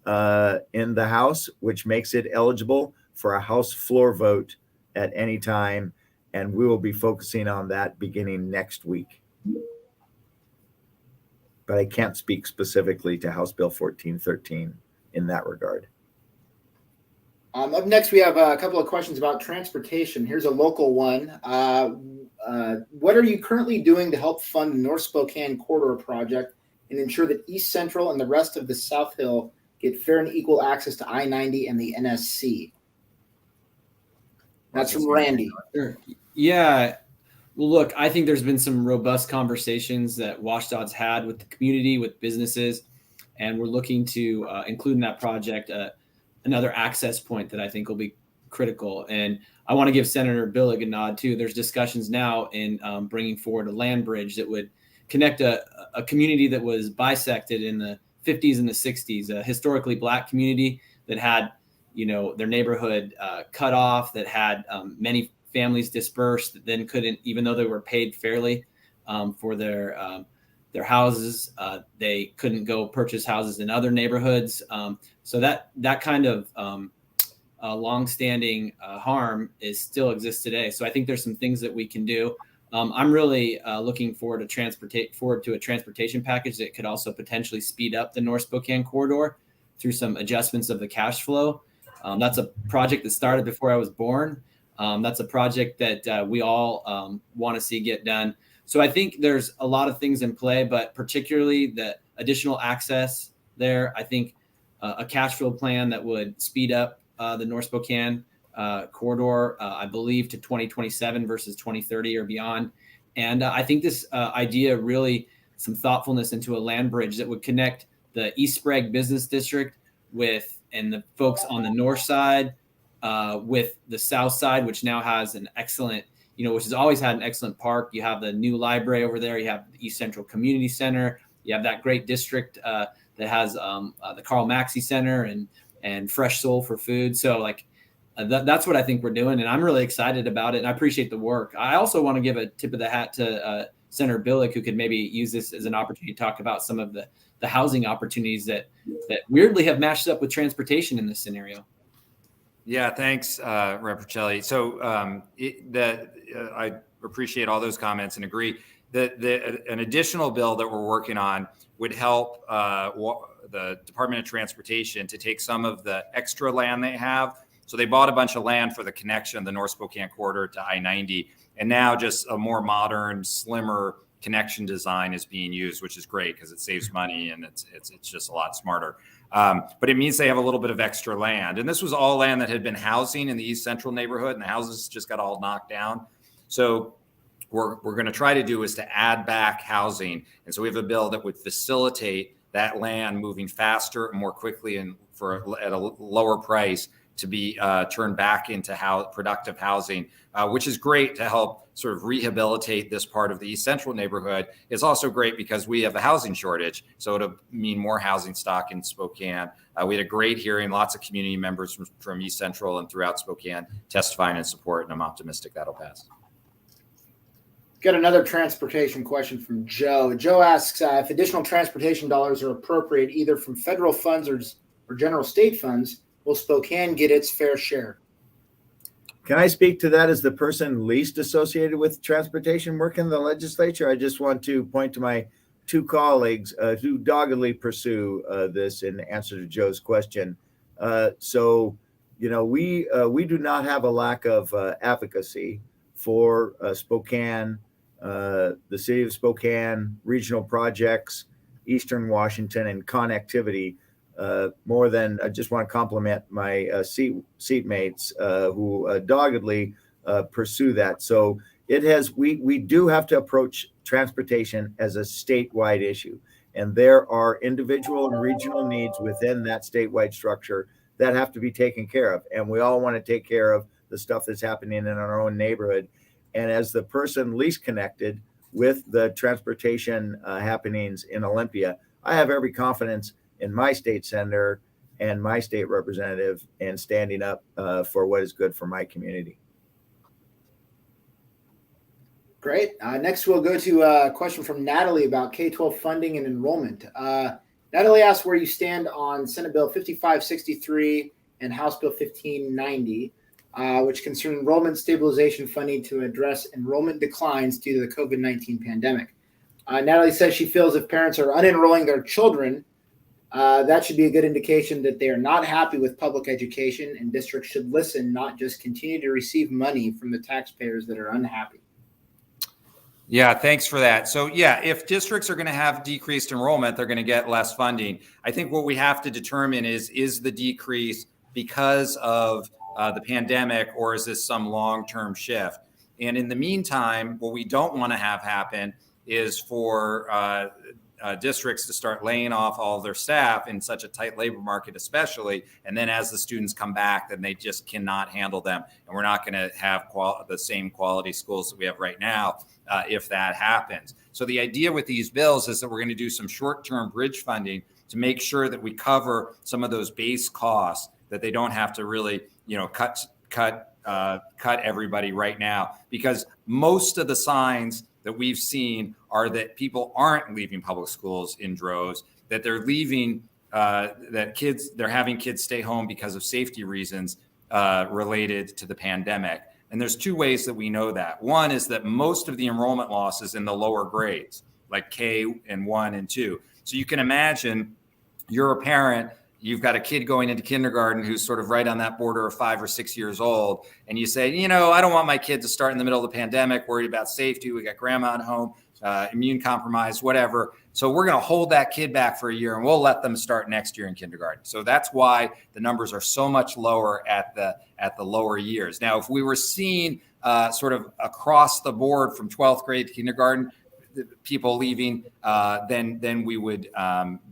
in the House, which makes it eligible for a House floor vote at any time. And we will be focusing on that beginning next week. But I can't speak specifically to House Bill 1413 in that regard. Up next, we have a couple of questions about transportation. Here's a local one. What are you currently doing to help fund the North Spokane Corridor project and ensure that East Central and the rest of the South Hill get fair and equal access to I-90 and the NSC? That's from Randy. Sure. Yeah. Well, look, I think there's been some robust conversations that WashDOT's had with the community, with businesses, and we're looking to include in that project another access point that I think will be critical. And I want to give Senator Billig a nod too. There's discussions now in bringing forward a land bridge that would connect a community that was bisected in the 50s and the 60s, a historically Black community that had, their neighborhood cut off, that had many families dispersed, that then couldn't, even though they were paid fairly for their houses, they couldn't go purchase houses in other neighborhoods. So that kind of longstanding harm still exists today. So I think there's some things that we can do. I'm really looking forward to a transportation package that could also potentially speed up the North Spokane corridor through some adjustments of the cash flow. That's a project that started before I was born. That's a project that we all want to see get done. So I think there's a lot of things in play, but particularly the additional access there. I think a cash flow plan that would speed up the North Spokane corridor, I believe, to 2027 versus 2030 or beyond. And I think this idea really some thoughtfulness into a land bridge that would connect the East Sprague Business District and the folks on the north side with the south side, which now has an excellent, which has always had an excellent park. You have the new library over there. You have the East Central Community Center. You have that great district that has the Carl Maxey Center and Fresh Soul for food. So that's what I think we're doing. And I'm really excited about it. And I appreciate the work. I also want to give a tip of the hat to Senator Billig, who could maybe use this as an opportunity to talk about some of the housing opportunities that weirdly have matched up with transportation in this scenario. Yeah, thanks, Rep. Riccelli. So I appreciate all those comments and agree that an additional bill that we're working on would help the Department of Transportation to take some of the extra land they have. So they bought a bunch of land for the connection of the North Spokane corridor to I-90, and now just a more modern, slimmer connection design is being used, which is great because it saves money and it's just a lot smarter. But it means they have a little bit of extra land. And this was all land that had been housing in the East Central neighborhood, and the houses just got all knocked down. So we're going to try to do is to add back housing. And so we have a bill that would facilitate that land moving faster and more quickly and at a lower price to be turned back into productive housing, which is great to help sort of rehabilitate this part of the East Central neighborhood. It's also great because we have a housing shortage, so it'll mean more housing stock in Spokane. We had a great hearing, lots of community members from East Central and throughout Spokane testifying in support, and I'm optimistic that'll pass. Got another transportation question from Joe. Joe asks if additional transportation dollars are appropriate either from federal funds or general state funds, will Spokane get its fair share? Can I speak to that as the person least associated with transportation work in the legislature? I just want to point to my two colleagues who doggedly pursue this in answer to Joe's question. So, we do not have a lack of advocacy for Spokane, the city of Spokane, regional projects, Eastern Washington, and connectivity. More than I just want to compliment my seatmates who doggedly pursue that. So we do have to approach transportation as a statewide issue, and there are individual and regional needs within that statewide structure that have to be taken care of. And we all want to take care of the stuff that's happening in our own neighborhood. And as the person least connected with the transportation happenings in Olympia, I have every confidence in my state senator and my state representative and standing up for what is good for my community. Great. Next, we'll go to a question from Natalie about K-12 funding and enrollment. Natalie asks where you stand on Senate Bill 5563 and House Bill 1590, which concern enrollment stabilization funding to address enrollment declines due to the COVID-19 pandemic. Natalie says she feels if parents are unenrolling their children, that should be a good indication that they are not happy with public education, and districts should listen, not just continue to receive money from the taxpayers that are unhappy. Yeah, thanks for that. So yeah, if districts are going to have decreased enrollment, they're going to get less funding. I think what we have to determine is the decrease because of the pandemic, or is this some long-term shift? And in the meantime, what we don't want to have happen is for districts to start laying off all of their staff in such a tight labor market, especially. And then as the students come back, then they just cannot handle them. And we're not going to have the same quality schools that we have right now if that happens. So the idea with these bills is that we're going to do some short-term bridge funding to make sure that we cover some of those base costs, that they don't have to really, cut everybody right now, because most of the signs that we've seen are that people aren't leaving public schools in droves, that they're leaving, they're having kids stay home because of safety reasons related to the pandemic. And there's two ways that we know that. One is that most of the enrollment loss is in the lower grades, like K and 1 and 2. So you can imagine you're a parent, you've got a kid going into kindergarten who's sort of right on that border of 5 or 6 years old. And you say, I don't want my kid to start in the middle of the pandemic, worried about safety. We got grandma at home, immune compromised, whatever. So we're going to hold that kid back for a year and we'll let them start next year in kindergarten. So that's why the numbers are so much lower at the lower years. Now, if we were seeing sort of across the board from 12th grade to kindergarten, people leaving, then we would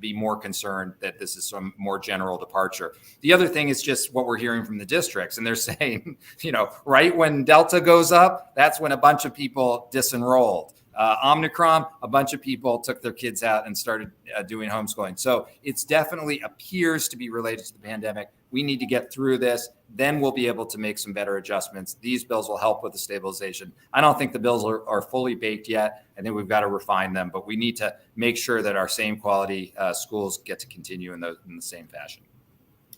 be more concerned that this is some more general departure. The other thing is just what we're hearing from the districts. And they're saying, right when Delta goes up, that's when a bunch of people disenrolled. Omicron, a bunch of people took their kids out and started doing homeschooling. So it's definitely appears to be related to the pandemic. We need to get through this. Then we'll be able to make some better adjustments. These bills will help with the stabilization. I don't think the bills are fully baked yet. I think we've got to refine them, but we need to make sure that our same quality schools get to continue in the same fashion.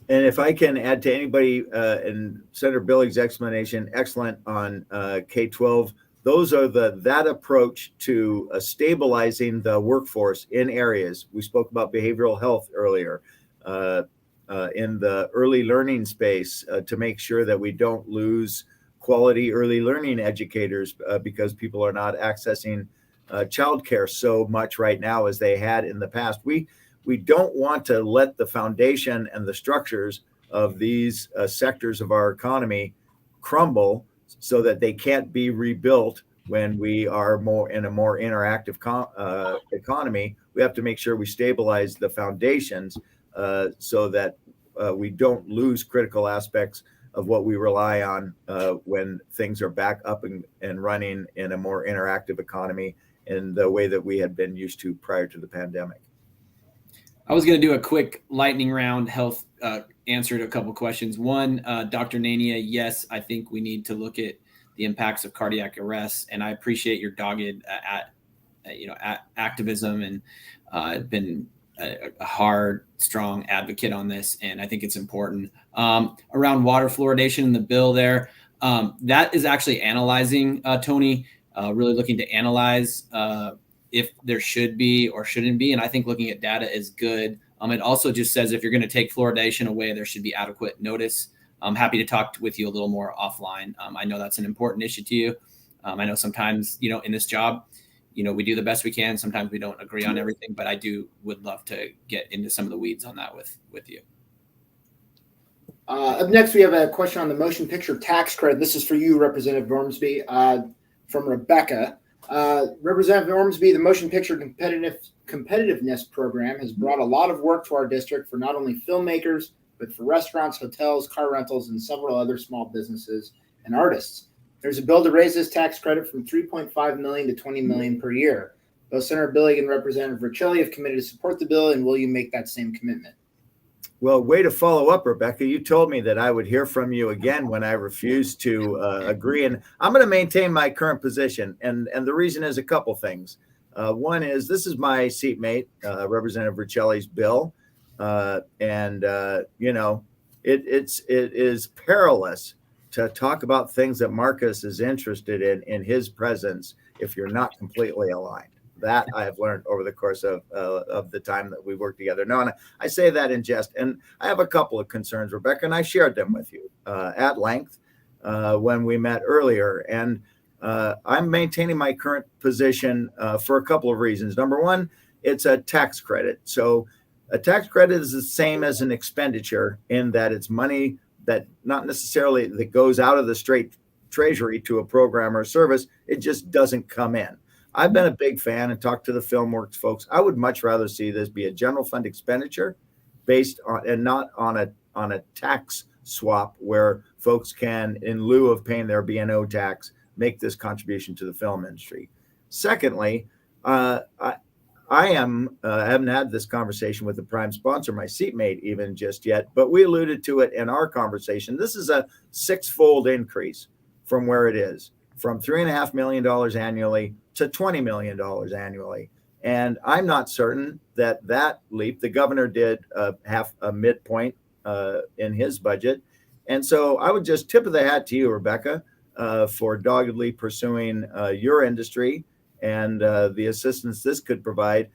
And if I can add to anybody and Senator Billig's explanation, excellent on K-12. Those are that approach to stabilizing the workforce in areas. We spoke about behavioral health earlier, in the early learning space, to make sure that we don't lose quality early learning educators because people are not accessing childcare so much right now as they had in the past. We don't want to let the foundation and the structures of these sectors of our economy crumble so that they can't be rebuilt when we are in a more interactive economy. We have to make sure we stabilize the foundations so that we don't lose critical aspects of what we rely on when things are back up and running in a more interactive economy in the way that we had been used to prior to the pandemic. I was going to do a quick lightning round health answer to a couple questions. One, Dr. Nania, yes, I think we need to look at the impacts of cardiac arrest, and I appreciate your dogged activism and been a hard, strong advocate on this, and I think it's important. Around water fluoridation in the bill there, that is actually analyzing, Tony, really looking to analyze if there should be or shouldn't be. And I think looking at data is good. It also just says if you're going to take fluoridation away, there should be adequate notice. I'm happy to talk with you a little more offline. I know that's an important issue to you. I know sometimes, in this job, we do the best we can. Sometimes we don't agree on everything, but I would love to get into some of the weeds on that with you. Up next, we have a question on the motion picture tax credit. This is for you, Representative Ormsby, from Rebecca. Representative Ormsby, the motion picture competitiveness program has brought a lot of work to our district for not only filmmakers, but for restaurants, hotels, car rentals, and several other small businesses and artists. There's a bill to raise this tax credit from $3.5 million to $20 million per year. Both Senator Billig and Representative Riccelli have committed to support the bill, and will you make that same commitment? Well, way to follow up, Rebecca. You told me that I would hear from you again when I refused to agree, and I'm going to maintain my current position. And the reason is a couple things. One is this is my seatmate, Representative Riccelli's bill, it is perilous to talk about things that Marcus is interested in his presence if you're not completely aligned. That I have learned over the course of the time that we worked together. No, and I say that in jest. And I have a couple of concerns, Rebecca, and I shared them with you at length when we met earlier. And I'm maintaining my current position for a couple of reasons. Number one, it's a tax credit. So a tax credit is the same as an expenditure in that it's money that not necessarily that goes out of the straight treasury to a program or service. It just doesn't come in. I've been a big fan and talked to the FilmWorks folks. I would much rather see this be a general fund expenditure based on and not on a tax swap where folks can, in lieu of paying their B&O tax, make this contribution to the film industry. Secondly, I haven't had this conversation with the prime sponsor, my seatmate, even just yet, but we alluded to it in our conversation. This is a six-fold increase from where it is, from $3.5 million annually to $20 million annually. And I'm not certain that leap, the governor did half a midpoint in his budget. And so I would just tip of the hat to you, Rebecca, for doggedly pursuing your industry and the assistance this could provide.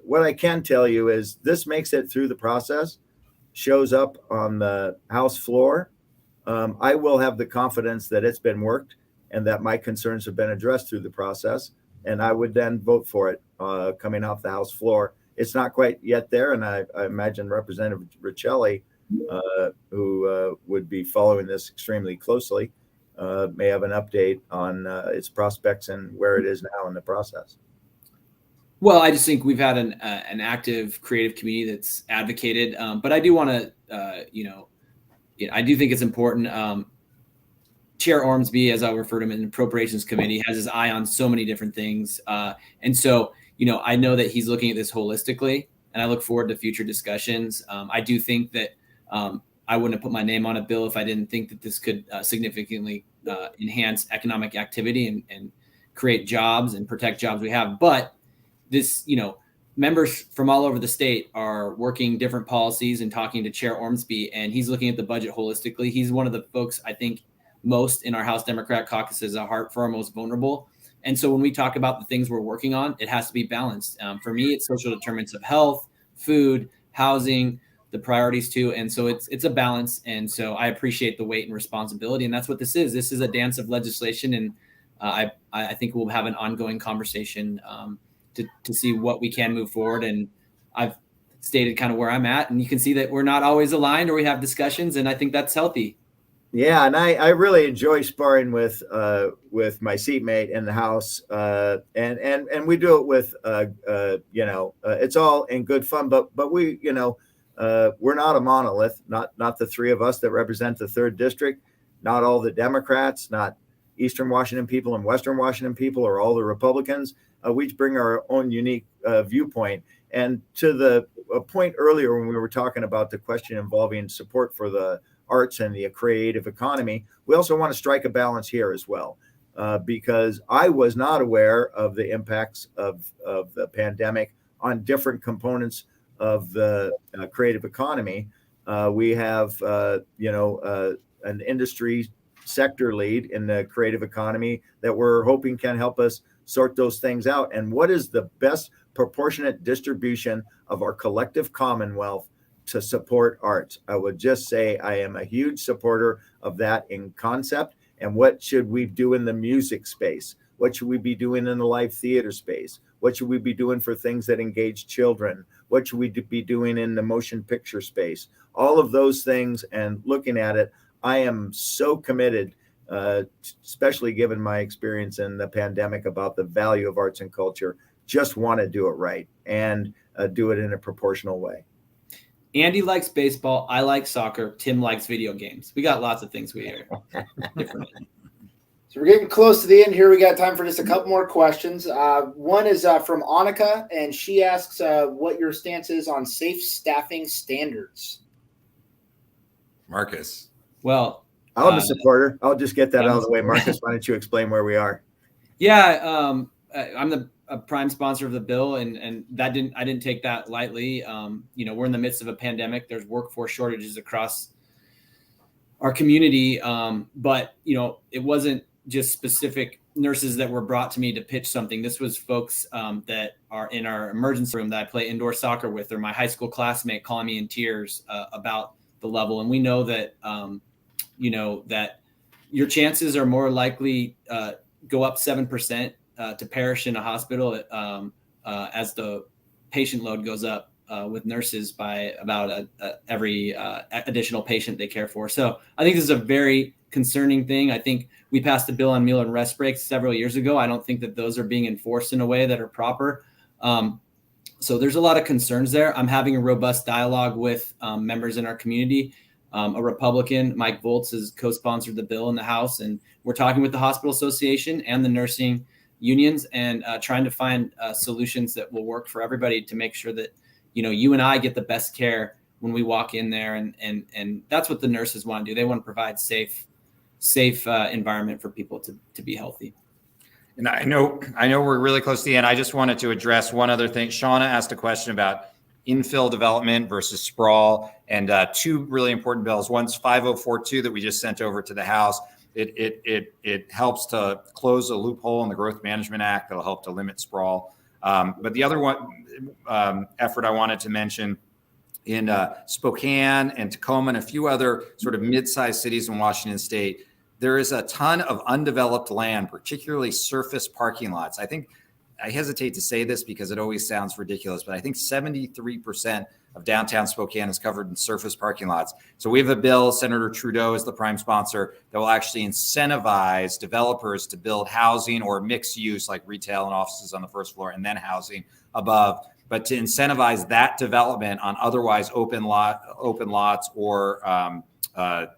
What I can tell you is this makes it through the process, shows up on the House floor. I will have the confidence that it's been worked and that my concerns have been addressed through the process, and I would then vote for it coming off the House floor. It's not quite yet there, and I imagine Representative Riccelli, who would be following this extremely closely, may have an update on its prospects and where it is now in the process. Well, I just think we've had an active creative community that's advocated, but I do want to, I do think it's important. Chair Ormsby, as I'll refer to him in the Appropriations Committee, has his eye on so many different things. And so, I know that he's looking at this holistically, and I look forward to future discussions. I do think that I wouldn't have put my name on a bill if I didn't think that this could significantly enhance economic activity and create jobs and protect jobs we have. But this, members from all over the state are working different policies and talking to Chair Ormsby, and he's looking at the budget holistically. He's one of the folks I think most in our House Democrat caucus is a heart for our most vulnerable. And so when we talk about the things we're working on, it has to be balanced. For me, it's social determinants of health, food, housing, the priorities too. And so it's a balance. And so I appreciate the weight and responsibility. And that's what this is. This is a dance of legislation. And I think we'll have an ongoing conversation to see what we can move forward. And I've stated kind of where I'm at, and you can see that we're not always aligned or we have discussions. And I think that's healthy. Yeah, and I really enjoy sparring with my seatmate in the House, and we do it with it's all in good fun. But we we're not a monolith. Not the three of us that represent the 3rd District. Not all the Democrats. Not Eastern Washington people and Western Washington people, or all the Republicans. We each bring our own unique viewpoint. And to the point earlier when we were talking about the question involving support for the arts and the creative economy, we also want to strike a balance here as well, because I was not aware of the impacts of the pandemic on different components of the creative economy. We have, an industry sector lead in the creative economy that we're hoping can help us sort those things out. And what is the best proportionate distribution of our collective commonwealth to support arts? I would just say I am a huge supporter of that in concept. And what should we do in the music space? What should we be doing in the live theater space? What should we be doing for things that engage children? What should we be doing in the motion picture space? All of those things, and looking at it, I am so committed, especially given my experience in the pandemic, about the value of arts and culture. Just want to do it right and do it in a proportional way. Andy likes baseball. I like soccer. Tim likes video games. We got lots of things we are different. So we're getting close to the end here. We got time for just a couple more questions. One is from Annika, and she asks what your stance is on safe staffing standards. Marcus. Well, I'm a supporter. I'll just get that out of the way. Marcus, why don't you explain where we are? Yeah, I'm the prime sponsor of the bill, and I didn't take that lightly. We're in the midst of a pandemic. There's workforce shortages across our community, but it wasn't just specific nurses that were brought to me to pitch something. This was folks that are in our emergency room that I play indoor soccer with, or my high school classmate calling me in tears about the level. And we know that that your chances are more likely go up 7% to perish in a hospital as the patient load goes up with nurses by about every additional patient they care for. So I think this is a very concerning thing. I think we passed a bill on meal and rest breaks several years ago. I don't think that those are being enforced in a way that are proper. So there's a lot of concerns there. I'm having a robust dialogue with members in our community. A Republican, Mike Volz, has co-sponsored the bill in the House, and we're talking with the Hospital Association and the nursing unions and trying to find solutions that will work for everybody to make sure that you and I get the best care when we walk in there, and that's what the nurses want to do. They want to provide safe environment for people to be healthy. And I know we're really close to the end. I just wanted to address one other thing. Shauna asked a question about infill development versus sprawl, and two really important bills. One's 5042 that we just sent over to the House. It helps to close a loophole in the Growth Management Act that'll help to limit sprawl. But the other one effort I wanted to mention in Spokane and Tacoma and a few other sort of mid-sized cities in Washington State, there is a ton of undeveloped land, particularly surface parking lots. I hesitate to say this because it always sounds ridiculous, but I think 73% of downtown Spokane is covered in surface parking lots. So we have a bill, Senator Trudeau is the prime sponsor, that will actually incentivize developers to build housing or mixed use, like retail and offices on the first floor and then housing above, but to incentivize that development on otherwise open lots or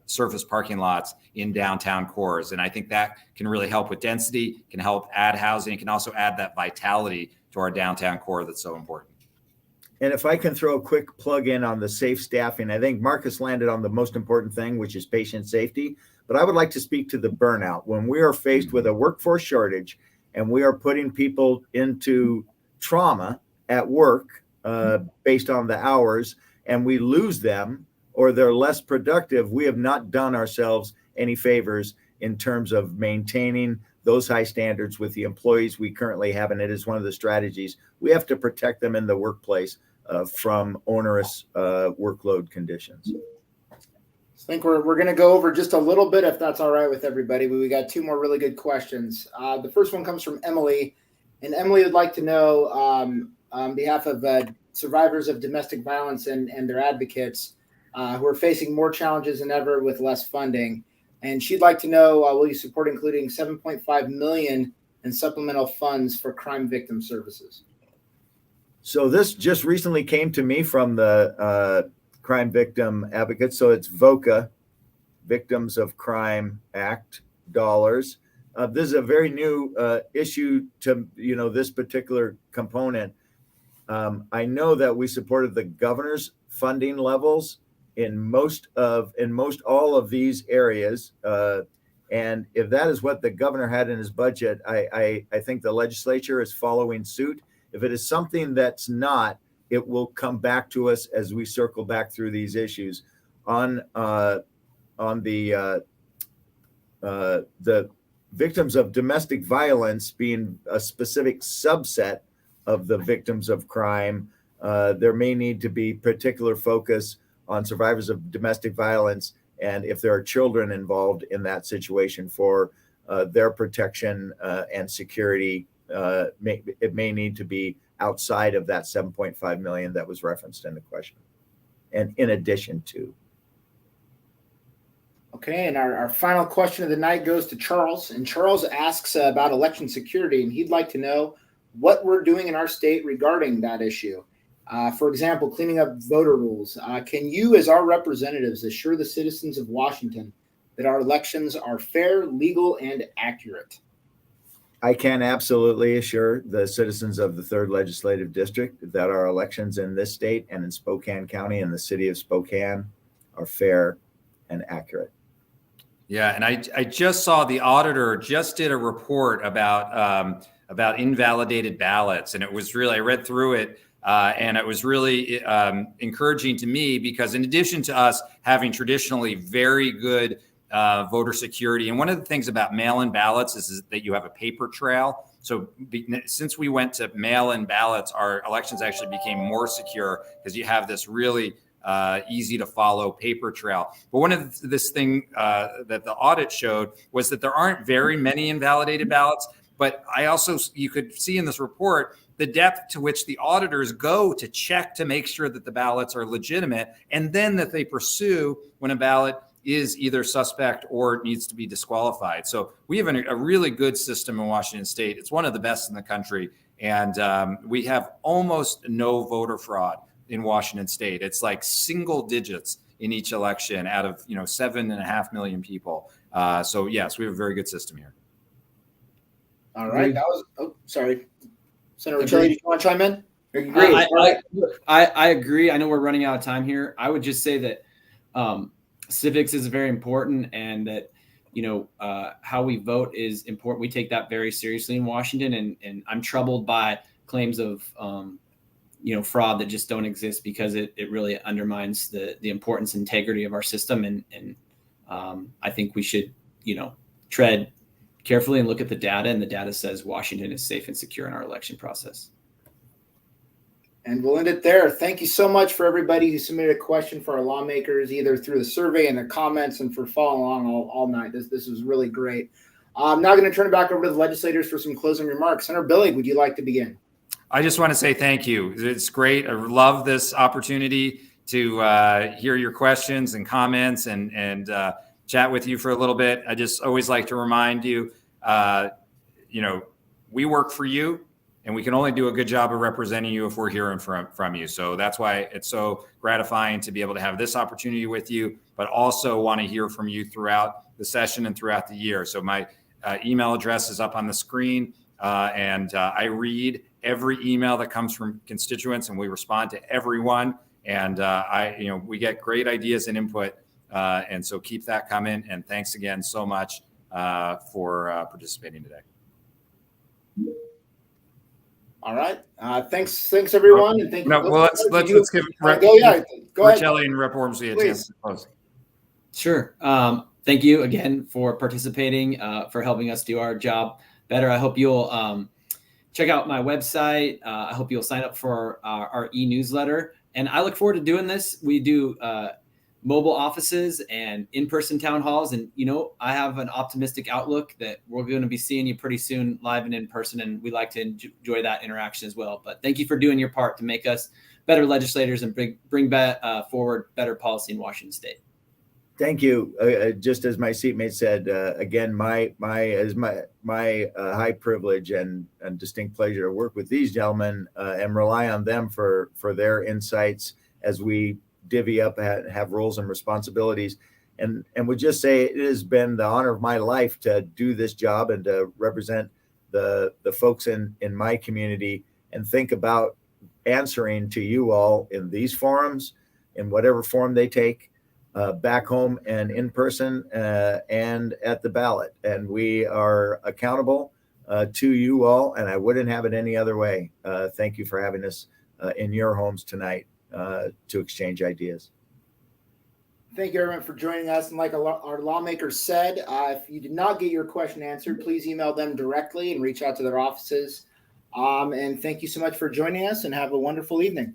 surface parking lots in downtown cores. And I think that can really help with density, can help add housing, can also add that vitality to our downtown core that's so important. And if I can throw a quick plug in on the safe staffing, I think Marcus landed on the most important thing, which is patient safety. But I would like to speak to the burnout. When we are faced with a workforce shortage and we are putting people into trauma at work based on the hours, and we lose them or they're less productive, we have not done ourselves any favors in terms of maintaining those high standards with the employees we currently have. And it is one of the strategies. We have to protect them in the workplace from onerous workload conditions. I think we're going to go over just a little bit, if that's all right with everybody. But we got two more really good questions. The first one comes from Emily, and Emily would like to know, on behalf of survivors of domestic violence and their advocates who are facing more challenges than ever with less funding. And she'd like to know, will you support including $7.5 million in supplemental funds for crime victim services? So this just recently came to me from the crime victim advocates. So it's VOCA, Victims of Crime Act dollars. This is a very new issue to this particular component. I know that we supported the governor's funding levels in most all of these areas. And if that is what the governor had in his budget, I think the legislature is following suit. If it is something that's not, it will come back to us as we circle back through these issues. On the victims of domestic violence being a specific subset of the victims of crime, there may need to be particular focus on survivors of domestic violence, and if there are children involved in that situation, for their protection and security. It may need to be outside of that 7.5 million that was referenced in the question, and in addition to. Okay, and our final question of the night goes to Charles. And Charles asks about election security, and he'd like to know what we're doing in our state regarding that issue. For example, cleaning up voter rules. Can you, as our representatives, assure the citizens of Washington that our elections are fair, legal, and accurate? I can absolutely assure the citizens of the 3rd Legislative District that our elections in this state and in Spokane County and the city of Spokane are fair and accurate. Yeah, and I just saw the auditor just did a report about invalidated ballots, and it was really, I read through it, and it was really encouraging to me, because in addition to us having traditionally very good voter security, and one of the things about mail-in ballots is that you have a paper trail. So since we went to mail-in ballots, our elections actually became more secure because you have this really easy to follow paper trail. But one of this thing that the audit showed was that there aren't very many invalidated ballots. But I also, you could see in this report the depth to which the auditors go to check to make sure that the ballots are legitimate, and then that they pursue when a ballot is either suspect or needs to be disqualified. So we have a really good system in Washington State. It's one of the best in the country. And we have almost no voter fraud in Washington State. It's like single digits in each election out of 7.5 million people. So yes, we have a very good system here. All right. That was, sorry. Senator Riccelli, do you want to chime in? I agree. I know we're running out of time here. I would just say that civics is very important, and that how we vote is important. We take that very seriously in Washington, and I'm troubled by claims of fraud that just don't exist, because it really undermines the importance and integrity of our system. And I think we should tread carefully and look at the data, and the data says Washington is safe and secure in our election process. And we'll end it there. Thank you so much for everybody who submitted a question for our lawmakers, either through the survey and the comments, and for following along all night. This was really great. I'm now going to turn it back over to the legislators for some closing remarks. Senator Billig, would you like to begin? I just want to say thank you. It's great. I love this opportunity to hear your questions and comments and chat with you for a little bit. I just always like to remind you, we work for you, and we can only do a good job of representing you if we're hearing from you. So that's why it's so gratifying to be able to have this opportunity with you, but also want to hear from you throughout the session and throughout the year. So my email address is up on the screen, and I read every email that comes from constituents, and we respond to everyone. And we get great ideas and input. And so keep that coming. And thanks again so much for participating today. All right. Thanks everyone. And thank you. Well, let's give Riccelli and Rep. Ormsby a chance to close. Sure. Thank you again for participating, for helping us do our job better. I hope you'll check out my website. I hope you'll sign up for our e-newsletter. And I look forward to doing this. We do mobile offices and in-person town halls. And, I have an optimistic outlook that we're going to be seeing you pretty soon live and in person. And we like to enjoy that interaction as well. But thank you for doing your part to make us better legislators and bring forward better policy in Washington State. Thank you. Just as my seatmate said, again, my high privilege and distinct pleasure to work with these gentlemen and rely on them for their insights as we divvy up and have roles and responsibilities. And would just say it has been the honor of my life to do this job and to represent the folks in my community and think about answering to you all in these forums, in whatever form they take. Back home and in person and at the ballot. And we are accountable to you all, and I wouldn't have it any other way. Thank you for having us in your homes tonight to exchange ideas. Thank you, everyone, for joining us. And like our lawmakers said, if you did not get your question answered, please email them directly and reach out to their offices. And thank you so much for joining us, and have a wonderful evening.